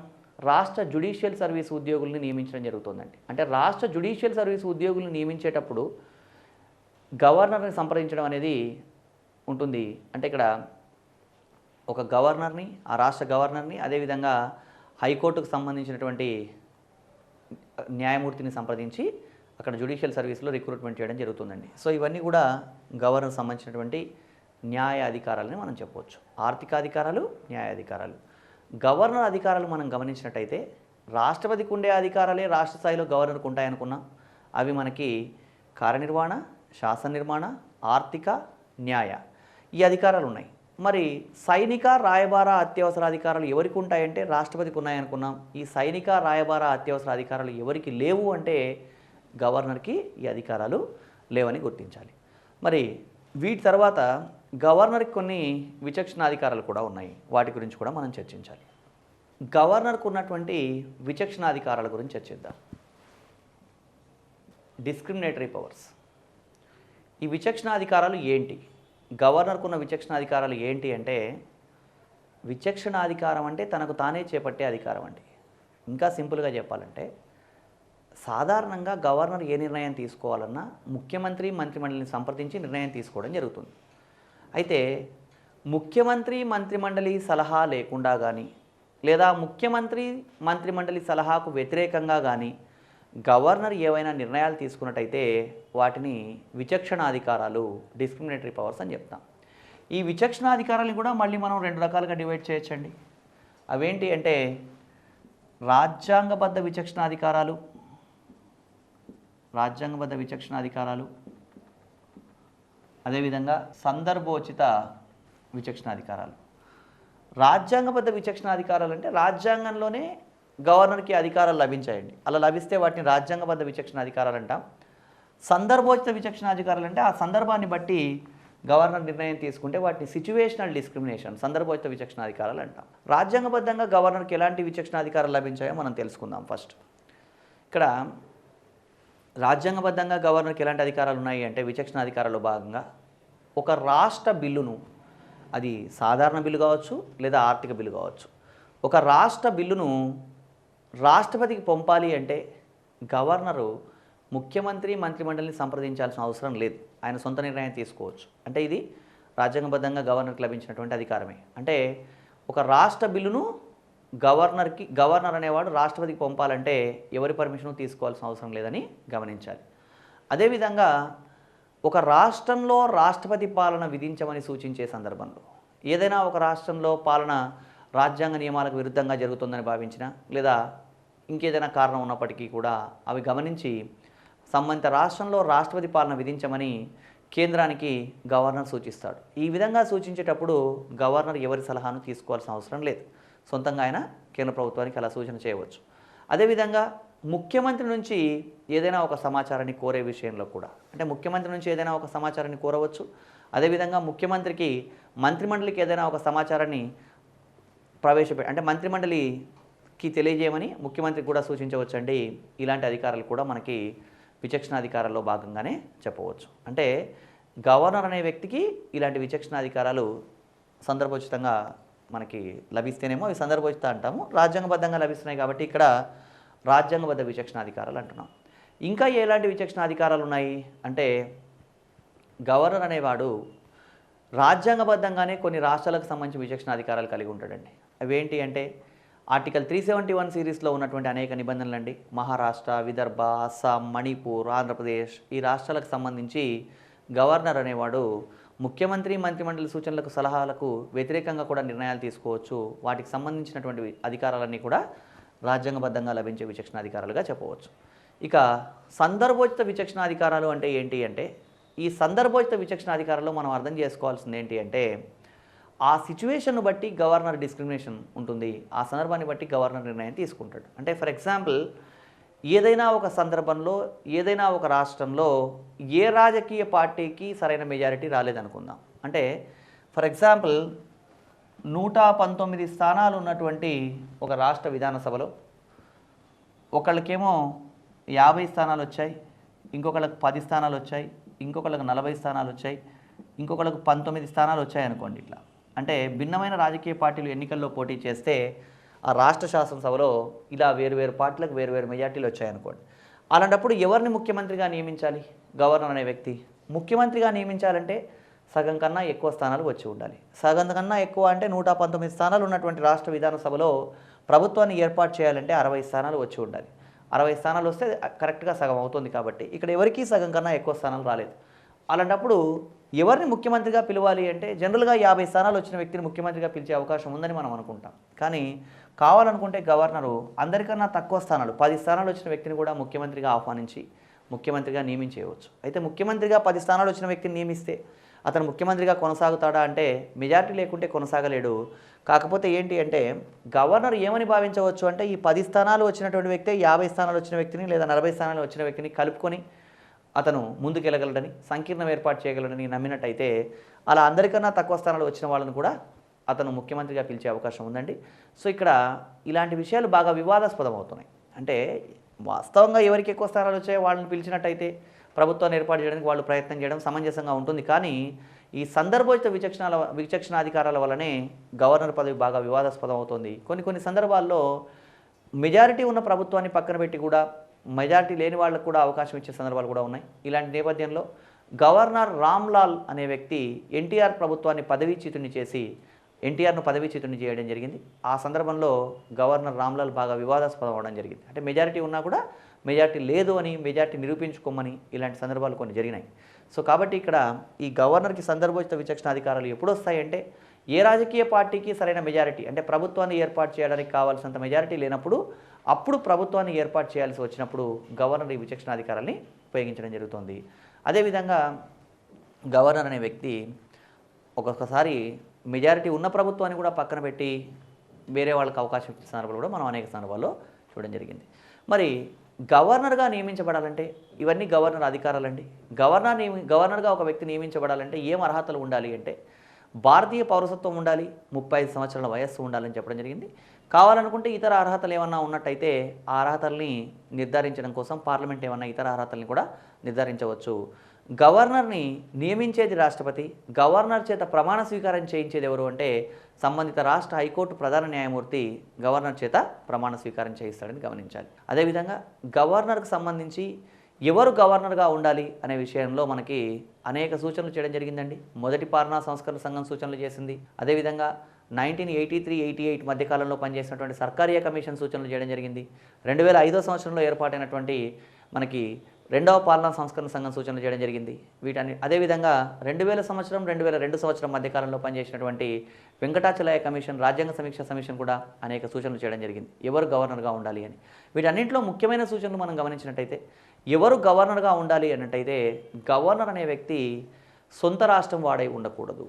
రాష్ట్ర జ్యుడిషియల్ సర్వీస్ ఉద్యోగుల్ని నియమించడం జరుగుతుందండి. అంటే రాష్ట్ర జ్యుడిషియల్ సర్వీస్ ఉద్యోగుల్ని నియమించేటప్పుడు గవర్నర్ని సంప్రదించడం అనేది ఉంటుంది. అంటే ఇక్కడ ఒక గవర్నర్ని, ఆ రాష్ట్ర గవర్నర్ని, అదేవిధంగా హైకోర్టుకు సంబంధించినటువంటి న్యాయమూర్తిని సంప్రదించి అక్కడ జ్యుడిషియల్ సర్వీస్లో రిక్రూట్మెంట్ చేయడం జరుగుతుందండి. సో ఇవన్నీ కూడా గవర్నర్ సంబంధించినటువంటి న్యాయ అధికారాలని మనం చెప్పవచ్చు. ఆర్థిక అధికారాలు, న్యాయాధికారాలు. గవర్నర్ అధికారాలు మనం గమనించినట్టయితే రాష్ట్రపతికి ఉండే అధికారాలే రాష్ట్ర స్థాయిలో గవర్నర్కు ఉంటాయనుకున్నాం. అవి మనకి కార్యనిర్వహణ, శాసన నిర్మాణ, ఆర్థిక, న్యాయ ఈ అధికారాలు ఉన్నాయి. మరి సైనిక, రాయబార, అత్యవసర అధికారాలు ఎవరికి ఉంటాయంటే రాష్ట్రపతికి ఉన్నాయనుకున్నాం. ఈ సైనిక, రాయబార, అత్యవసర అధికారాలు ఎవరికి లేవు అంటే గవర్నర్కి ఈ అధికారాలు లేవని గుర్తించాలి. మరి వీటి తర్వాత గవర్నర్కి కొన్ని విచక్షణాధికారాలు కూడా ఉన్నాయి. వాటి గురించి కూడా మనం చర్చించాలి. గవర్నర్కు ఉన్నటువంటి విచక్షణాధికారాల గురించి చర్చిద్దాం. Discriminatory powers. ఈ విచక్షణాధికారాలు ఏంటి? గవర్నర్కు ఉన్న విచక్షణాధికారాలు ఏంటి అంటే విచక్షణాధికారం అంటే తనకు తానే చేపట్టే అధికారం అండి. ఇంకా సింపుల్గా చెప్పాలంటే సాధారణంగా గవర్నర్ ఏ నిర్ణయం తీసుకోవాలన్నా ముఖ్యమంత్రి, మంత్రిమండలిని సంప్రదించి నిర్ణయం తీసుకోవడం జరుగుతుంది. అయితే ముఖ్యమంత్రి, మంత్రిమండలి సలహా లేకుండా కానీ లేదా ముఖ్యమంత్రి, మంత్రిమండలి సలహాకు వ్యతిరేకంగా కానీ గవర్నర్ ఏవైనా నిర్ణయాలు తీసుకున్నట్టయితే వాటిని విచక్షణాధికారాలు, డిస్క్రిమినేటరీ పవర్స్ అని చెప్తాం. ఈ విచక్షణాధికారాలను కూడా మళ్ళీ మనం 2 రకాలుగా డివైడ్ చేయొచ్చండి. అవేంటి అంటే రాజ్యాంగబద్ధ విచక్షణాధికారాలు, అదేవిధంగా సందర్భోచిత విచక్షణాధికారాలు. రాజ్యాంగబద్ధ విచక్షణాధికారాలు అంటే రాజ్యాంగంలోనే గవర్నర్కి అధికారాలు లభించాయండి. అలా లభిస్తే వాటిని రాజ్యాంగబద్ధ విచక్షణాధికారాలు అంటాం. సందర్భోచిత విచక్షణాధికారాలు అంటే ఆ సందర్భాన్ని బట్టి గవర్నర్ నిర్ణయం తీసుకుంటే వాటిని సిచ్యువేషనల్ డిస్క్రిమినేషన్, సందర్భోచిత విచక్షణాధికారాలు అంటాం. రాజ్యాంగబద్ధంగా గవర్నర్కి ఎలాంటి విచక్షణాధికారాలు లభించాయో మనం తెలుసుకుందాం. ఫస్ట్ ఇక్కడ రాజ్యాంగబద్ధంగా గవర్నర్కి ఎలాంటి అధికారాలు ఉన్నాయి అంటే విచక్షణాధికారాల్లో భాగంగా ఒక రాష్ట్ర బిల్లును, అది సాధారణ బిల్లు కావచ్చు లేదా ఆర్థిక బిల్లు కావచ్చు, ఒక రాష్ట్ర బిల్లును రాష్ట్రపతికి పంపాలి అంటే గవర్నరు ముఖ్యమంత్రి మంత్రిమండలిని సంప్రదించాల్సిన అవసరం లేదు. ఆయన సొంత నిర్ణయం తీసుకోవచ్చు. అంటే ఇది రాజ్యాంగబద్ధంగా గవర్నర్కి లభించినటువంటి అధికారమే. అంటే ఒక రాష్ట్ర బిల్లును గవర్నర్ అనేవాడు రాష్ట్రపతికి పంపాలంటే ఎవరి పర్మిషను తీసుకోవాల్సిన అవసరం లేదని గమనించాలి. అదేవిధంగా ఒక రాష్ట్రంలో రాష్ట్రపతి పాలన విధించమని సూచించే సందర్భంలో ఏదైనా ఒక రాష్ట్రంలో పాలన రాజ్యాంగ నియమాలకు విరుద్ధంగా జరుగుతుందని భావించినా లేదా ఇంకేదైనా కారణం ఉన్నప్పటికీ కూడా అవి గమనించి సంబంధిత రాష్ట్రంలో రాష్ట్రపతి పాలన విధించమని కేంద్రానికి గవర్నర్ సూచిస్తాడు. ఈ విధంగా సూచించేటప్పుడు గవర్నర్ ఎవరి సలహాను తీసుకోవాల్సిన అవసరం లేదు. సొంతంగా ఆయన కేంద్ర ప్రభుత్వానికి అలా సూచన చేయవచ్చు. అదేవిధంగా ముఖ్యమంత్రి నుంచి ఏదైనా ఒక సమాచారాన్ని కోరే విషయంలో కూడా, అంటే ముఖ్యమంత్రి నుంచి ఏదైనా ఒక సమాచారాన్ని కోరవచ్చు. అదేవిధంగా ముఖ్యమంత్రికి మంత్రిమండలికి ఏదైనా ఒక సమాచారాన్ని అంటే మంత్రిమండలికి తెలియజేయమని ముఖ్యమంత్రికి కూడా సూచించవచ్చు అండి. ఇలాంటి అధికారాలు కూడా మనకి విచక్షణాధికారాల్లో భాగంగానే చెప్పవచ్చు. అంటే గవర్నర్ అనే వ్యక్తికి ఇలాంటి విచక్షణాధికారాలు సందర్భోచితంగా మనకి లభిస్తేనేమో అవి సందర్భోచిత అంటాము. రాజ్యాంగబద్ధంగా లభిస్తున్నాయి కాబట్టి ఇక్కడ రాజ్యాంగబద్ధ విచక్షణాధికారాలు అంటున్నాం. ఇంకా ఎలాంటి విచక్షణాధికారాలు ఉన్నాయి అంటే గవర్నర్ అనేవాడు రాజ్యాంగబద్ధంగానే కొన్ని రాష్ట్రాలకు సంబంధించి విచక్షణాధికారాలు కలిగి ఉంటాడండి. అవేంటి అంటే ఆర్టికల్ 371 సిరీస్లో ఉన్నటువంటి అనేక నిబంధనలు అండి. మహారాష్ట్ర, విదర్భ, అస్సాం, మణిపూర్, ఆంధ్రప్రదేశ్ ఈ రాష్ట్రాలకు సంబంధించి గవర్నర్ అనేవాడు ముఖ్యమంత్రి మంత్రిమండలి సూచనలకు సలహాలకు వ్యతిరేకంగా కూడా నిర్ణయాలు తీసుకోవచ్చు. వాటికి సంబంధించినటువంటి అధికారాలన్నీ కూడా రాజ్యాంగబద్ధంగా లభించే విచక్షణాధికారాలుగా చెప్పవచ్చు. ఇక సందర్భోచిత విచక్షణాధికారాలు అంటే ఏంటి అంటే ఈ సందర్భోచిత విచక్షణాధికారాల్లో మనం అర్థం చేసుకోవాల్సింది ఏంటి అంటే ఆ సిచ్యువేషన్ను బట్టి గవర్నర్ డిస్క్రిమినేషన్ ఉంటుంది. ఆ సందర్భాన్ని బట్టి గవర్నర్ నిర్ణయం తీసుకుంటాడు. అంటే ఫర్ ఎగ్జాంపుల్ ఏదైనా ఒక సందర్భంలో ఏదైనా ఒక రాష్ట్రంలో ఏ రాజకీయ పార్టీకి సరైన మెజారిటీ రాలేదనుకుందాం. అంటే ఫర్ ఎగ్జాంపుల్ 119 స్థానాలు ఉన్నటువంటి ఒక రాష్ట్ర విధానసభలో ఒకళ్ళకేమో 50 స్థానాలు వచ్చాయి, ఇంకొకళ్ళకి 10 స్థానాలు వచ్చాయి, ఇంకొకళ్ళకి 40 స్థానాలు వచ్చాయి, ఇంకొకళ్ళకి 19 స్థానాలు వచ్చాయి అనుకోండి. ఇట్లా అంటే భిన్నమైన రాజకీయ పార్టీలు ఎన్నికల్లో పోటీ చేస్తే ఆ రాష్ట్ర శాసనసభలో ఇలా వేరు పార్టీలకు వేరు మెజార్టీలు వచ్చాయనుకోండి. అలాంటప్పుడు ఎవరిని ముఖ్యమంత్రిగా నియమించాలి? గవర్నర్ అనే వ్యక్తి ముఖ్యమంత్రిగా నియమించాలంటే సగం కన్నా ఎక్కువ స్థానాలు వచ్చి ఉండాలి. సగం కన్నా ఎక్కువ అంటే 119 స్థానాలు ఉన్నటువంటి రాష్ట్ర విధానసభలో ప్రభుత్వాన్ని ఏర్పాటు చేయాలంటే 60 స్థానాలు వచ్చి ఉండాలి. 60 స్థానాలు వస్తే కరెక్ట్గా సగం అవుతుంది. కాబట్టి ఇక్కడ ఎవరికీ సగం కన్నా ఎక్కువ స్థానాలు రాలేదు. అలాంటప్పుడు ఎవరిని ముఖ్యమంత్రిగా పిలవాలి అంటే జనరల్గా 50 స్థానాలు వచ్చిన వ్యక్తిని ముఖ్యమంత్రిగా పిలిచే అవకాశం ఉందని మనం అనుకుంటాం. కానీ కావాలనుకుంటే గవర్నరు అందరికన్నా తక్కువ స్థానాలు 10 స్థానాలు వచ్చిన వ్యక్తిని కూడా ముఖ్యమంత్రిగా ఆహ్వానించి ముఖ్యమంత్రిగా నియమించేయవచ్చు. అయితే ముఖ్యమంత్రిగా 10 స్థానాలు వచ్చిన వ్యక్తిని నియమిస్తే అతను ముఖ్యమంత్రిగా కొనసాగుతాడా అంటే మెజారిటీ లేకుంటే కొనసాగలేడు. కాకపోతే ఏంటి అంటే గవర్నర్ ఏమని భావించవచ్చు అంటే ఈ 10 స్థానాలు వచ్చినటువంటి వ్యక్తి 50 స్థానాలు వచ్చిన వ్యక్తిని లేదా 40 స్థానాలు వచ్చిన వ్యక్తిని కలుపుకొని అతను ముందుకెళ్ళగలడని, సంకీర్ణం ఏర్పాటు చేయగలడని నమ్మినట్టయితే అలా అందరికన్నా తక్కువ స్థానాలు వచ్చిన వాళ్ళని కూడా అతను ముఖ్యమంత్రిగా పిలిచే అవకాశం ఉందండి. సో ఇక్కడ ఇలాంటి విషయాలు బాగా వివాదాస్పదం అవుతున్నాయి. అంటే వాస్తవంగా ఎవరికి ఎక్కువ స్థానాలు వచ్చాయో వాళ్ళని పిలిచినట్టయితే ప్రభుత్వాన్ని ఏర్పాటు చేయడానికి వాళ్ళు ప్రయత్నం చేయడం సమంజసంగా ఉంటుంది. కానీ ఈ సందర్భోచిత విచక్షణాధికారాల వల్లనే గవర్నర్ పదవి బాగా వివాదాస్పదం అవుతుంది. కొన్ని సందర్భాల్లో మెజారిటీ ఉన్న ప్రభుత్వాన్ని పక్కన పెట్టి కూడా మెజారిటీ లేని వాళ్ళకు కూడా అవకాశం ఇచ్చే సందర్భాలు కూడా ఉన్నాయి. ఇలాంటి నేపథ్యంలో గవర్నర్ రామ్లాల్ అనే వ్యక్తి ఎన్టీఆర్ ప్రభుత్వాన్ని పదవీచ్యుతుని చేసి ఎన్టీఆర్ను పదవీచ్యుతుని చేయడం జరిగింది. ఆ సందర్భంలో గవర్నర్ రామ్లాల్ బాగా వివాదాస్పదం అవడం జరిగింది. అంటే మెజారిటీ ఉన్నా కూడా మెజారిటీ లేదు అని, మెజారిటీ నిరూపించుకోమని ఇలాంటి సందర్భాలు కొన్ని జరిగినాయి. సో కాబట్టి ఇక్కడ ఈ గవర్నర్కి సందర్భోచిత విచక్షణాధికారాలు ఎప్పుడు వస్తాయంటే ఏ రాజకీయ పార్టీకి సరైన మెజారిటీ అంటే ప్రభుత్వాన్ని ఏర్పాటు చేయడానికి కావాల్సినంత మెజారిటీ లేనప్పుడు, అప్పుడు ప్రభుత్వాన్ని ఏర్పాటు చేయాల్సి వచ్చినప్పుడు గవర్నర్ ఈ విచక్షణాధికారాన్ని ఉపయోగించడం జరుగుతుంది. అదేవిధంగా గవర్నర్ అనే వ్యక్తి ఒక్కొక్కసారి మెజారిటీ ఉన్న ప్రభుత్వాన్ని కూడా పక్కన పెట్టి వేరే వాళ్ళకి అవకాశం ఇచ్చిన సందర్భాలు కూడా మనం అనేక సందర్భాల్లో చూడడం జరిగింది. మరి గవర్నర్గా నియమించబడాలంటే ఇవన్నీ గవర్నర్ అధికారాలండి. గవర్నర్గా ఒక వ్యక్తి నియమించబడాలంటే ఏం అర్హతలు ఉండాలి అంటే భారతీయ పౌరసత్వం ఉండాలి, 35 సంవత్సరాల వయస్సు ఉండాలని చెప్పడం జరిగింది. కావాలనుకుంటే ఇతర అర్హతలు ఏమన్నా ఉన్నట్టయితే ఆ అర్హతల్ని నిర్ధారించడం కోసం పార్లమెంట్ ఏమన్నా ఇతర అర్హతల్ని కూడా నిర్ధారించవచ్చు. గవర్నర్ని నియమించేది రాష్ట్రపతి. గవర్నర్ చేత ప్రమాణ స్వీకారం చేయించేది ఎవరు అంటే సంబంధిత రాష్ట్ర హైకోర్టు ప్రధాన న్యాయమూర్తి గవర్నర్ చేత ప్రమాణ స్వీకారం చేయిస్తాడని గమనించాలి. అదేవిధంగా గవర్నర్కు సంబంధించి ఎవరు గవర్నర్గా ఉండాలి అనే విషయంలో మనకి అనేక సూచనలు చేయడం జరిగిందండి. మొదటి పాలనా సంస్కరణ సంఘం సూచనలు చేసింది. అదేవిధంగా 1983-88 మధ్యకాలంలో పనిచేసినటువంటి సర్కారియా కమిషన్ సూచనలు చేయడం జరిగింది. 2005 సంవత్సరంలో ఏర్పాటైనటువంటి మనకి రెండవ పాలనా సంస్కరణ సంఘం సూచనలు చేయడం జరిగింది. వీటన్ని అదేవిధంగా 2000 సంవత్సరం 2002 సంవత్సరం మధ్యకాలంలో పనిచేసినటువంటి వెంకటాచలయ కమిషన్, రాజ్యాంగ సమీక్ష కమిషన్ కూడా అనేక సూచనలు చేయడం జరిగింది ఎవరు గవర్నర్గా ఉండాలి అని. వీటన్నింటిలో ముఖ్యమైన సూచనలు మనం గమనించినట్టయితే ఎవరు గవర్నర్గా ఉండాలి అన్నట్టయితే గవర్నర్ అనే వ్యక్తి సొంత రాష్ట్రం వాడై ఉండకూడదు.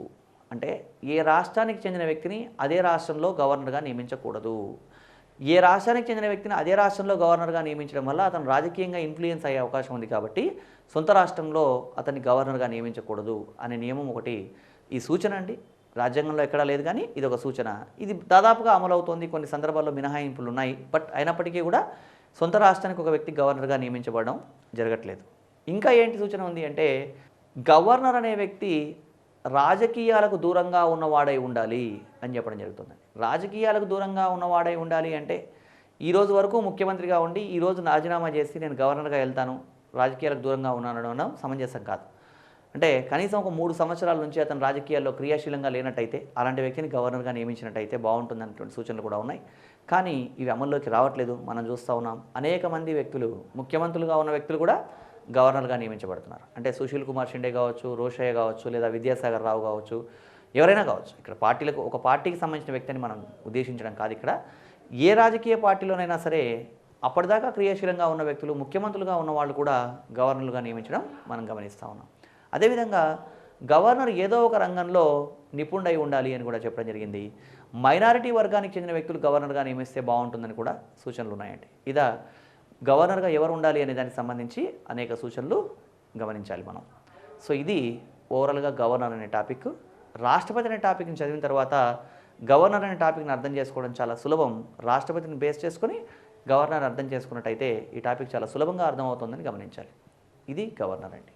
అంటే ఏ రాష్ట్రానికి చెందిన వ్యక్తిని అదే రాష్ట్రంలో గవర్నర్గా నియమించకూడదు. ఏ రాష్ట్రానికి చెందిన వ్యక్తిని అదే రాష్ట్రంలో గవర్నర్గా నియమించడం వల్ల అతను రాజకీయంగా ఇన్ఫ్లుయెన్స్ అయ్యే అవకాశం ఉంది. కాబట్టి సొంత రాష్ట్రంలో అతన్ని గవర్నర్గా నియమించకూడదు అనే నియమం ఒకటి ఈ సూచన అండి. రాజ్యాంగంలో ఎక్కడా లేదు కానీ ఇది ఒక సూచన. ఇది దాదాపుగా అమలవుతోంది. కొన్ని సందర్భాల్లో మినహాయింపులు ఉన్నాయి. బట్ అయినప్పటికీ కూడా సొంత రాష్ట్రానికి ఒక వ్యక్తి గవర్నర్గా నియమించబడడం జరగట్లేదు. ఇంకా ఏంటి సూచన ఉంది అంటే గవర్నర్ అనే వ్యక్తి రాజకీయాలకు దూరంగా ఉన్నవాడై ఉండాలి అని చెప్పడం జరుగుతుంది. రాజకీయాలకు దూరంగా ఉన్నవాడై ఉండాలి అంటే ఈరోజు వరకు ముఖ్యమంత్రిగా ఉండి ఈరోజు రాజీనామా చేసి నేను గవర్నర్గా వెళ్తాను, రాజకీయాలకు దూరంగా ఉన్నాను అనడం సమంజసం కాదు. అంటే కనీసం ఒక 3 సంవత్సరాల నుంచి అతను రాజకీయాల్లో క్రియాశీలంగా లేనట్టయితే అలాంటి వ్యక్తిని గవర్నర్గా నియమించినట్టయితే బాగుంటుంది అనేటువంటి సూచనలు కూడా ఉన్నాయి. కానీ ఇవి అమల్లోకి రావట్లేదు. మనం చూస్తూ ఉన్నాం అనేక మంది వ్యక్తులు, ముఖ్యమంత్రులుగా ఉన్న వ్యక్తులు కూడా గవర్నర్గా నియమించబడుతున్నారు. అంటే సుశీల్ కుమార్ షిండే కావచ్చు, రోషయ్య కావచ్చు, లేదా విద్యాసాగర్ రావు కావచ్చు, ఎవరైనా కావచ్చు. ఇక్కడ ఒక పార్టీకి సంబంధించిన వ్యక్తిని మనం ఉద్దేశించడం కాదు. ఇక్కడ ఏ రాజకీయ పార్టీలోనైనా సరే అప్పటిదాకా క్రియాశీలంగా ఉన్న వ్యక్తులు, ముఖ్యమంత్రులుగా ఉన్న వాళ్ళు కూడా గవర్నర్లుగా నియమించడం మనం గమనిస్తూ ఉన్నాం. అదేవిధంగా గవర్నర్ ఏదో ఒక రంగంలో నిపుణుడై ఉండాలి అని కూడా చెప్పడం జరిగింది. మైనారిటీ వర్గానికి చెందిన వ్యక్తులు గవర్నర్గా నియమిస్తే బాగుంటుందని కూడా సూచనలు ఉన్నాయండి. ఇదా గవర్నర్గా ఎవరు ఉండాలి అనే దానికి సంబంధించి అనేక సూచనలు గమనించాలి మనం. సో ఇది ఓవరాల్గా గవర్నర్ అనే టాపిక్. రాష్ట్రపతి అనే టాపిక్ని చదివిన తర్వాత గవర్నర్ అనే టాపిక్ని అర్థం చేసుకోవడం చాలా సులభం. రాష్ట్రపతిని బేస్ చేసుకొని గవర్నర్ అర్థం చేసుకున్నట్టయితే ఈ టాపిక్ చాలా సులభంగా అర్థమవుతుందని గమనించాలి. ఇది గవర్నర్ అండి.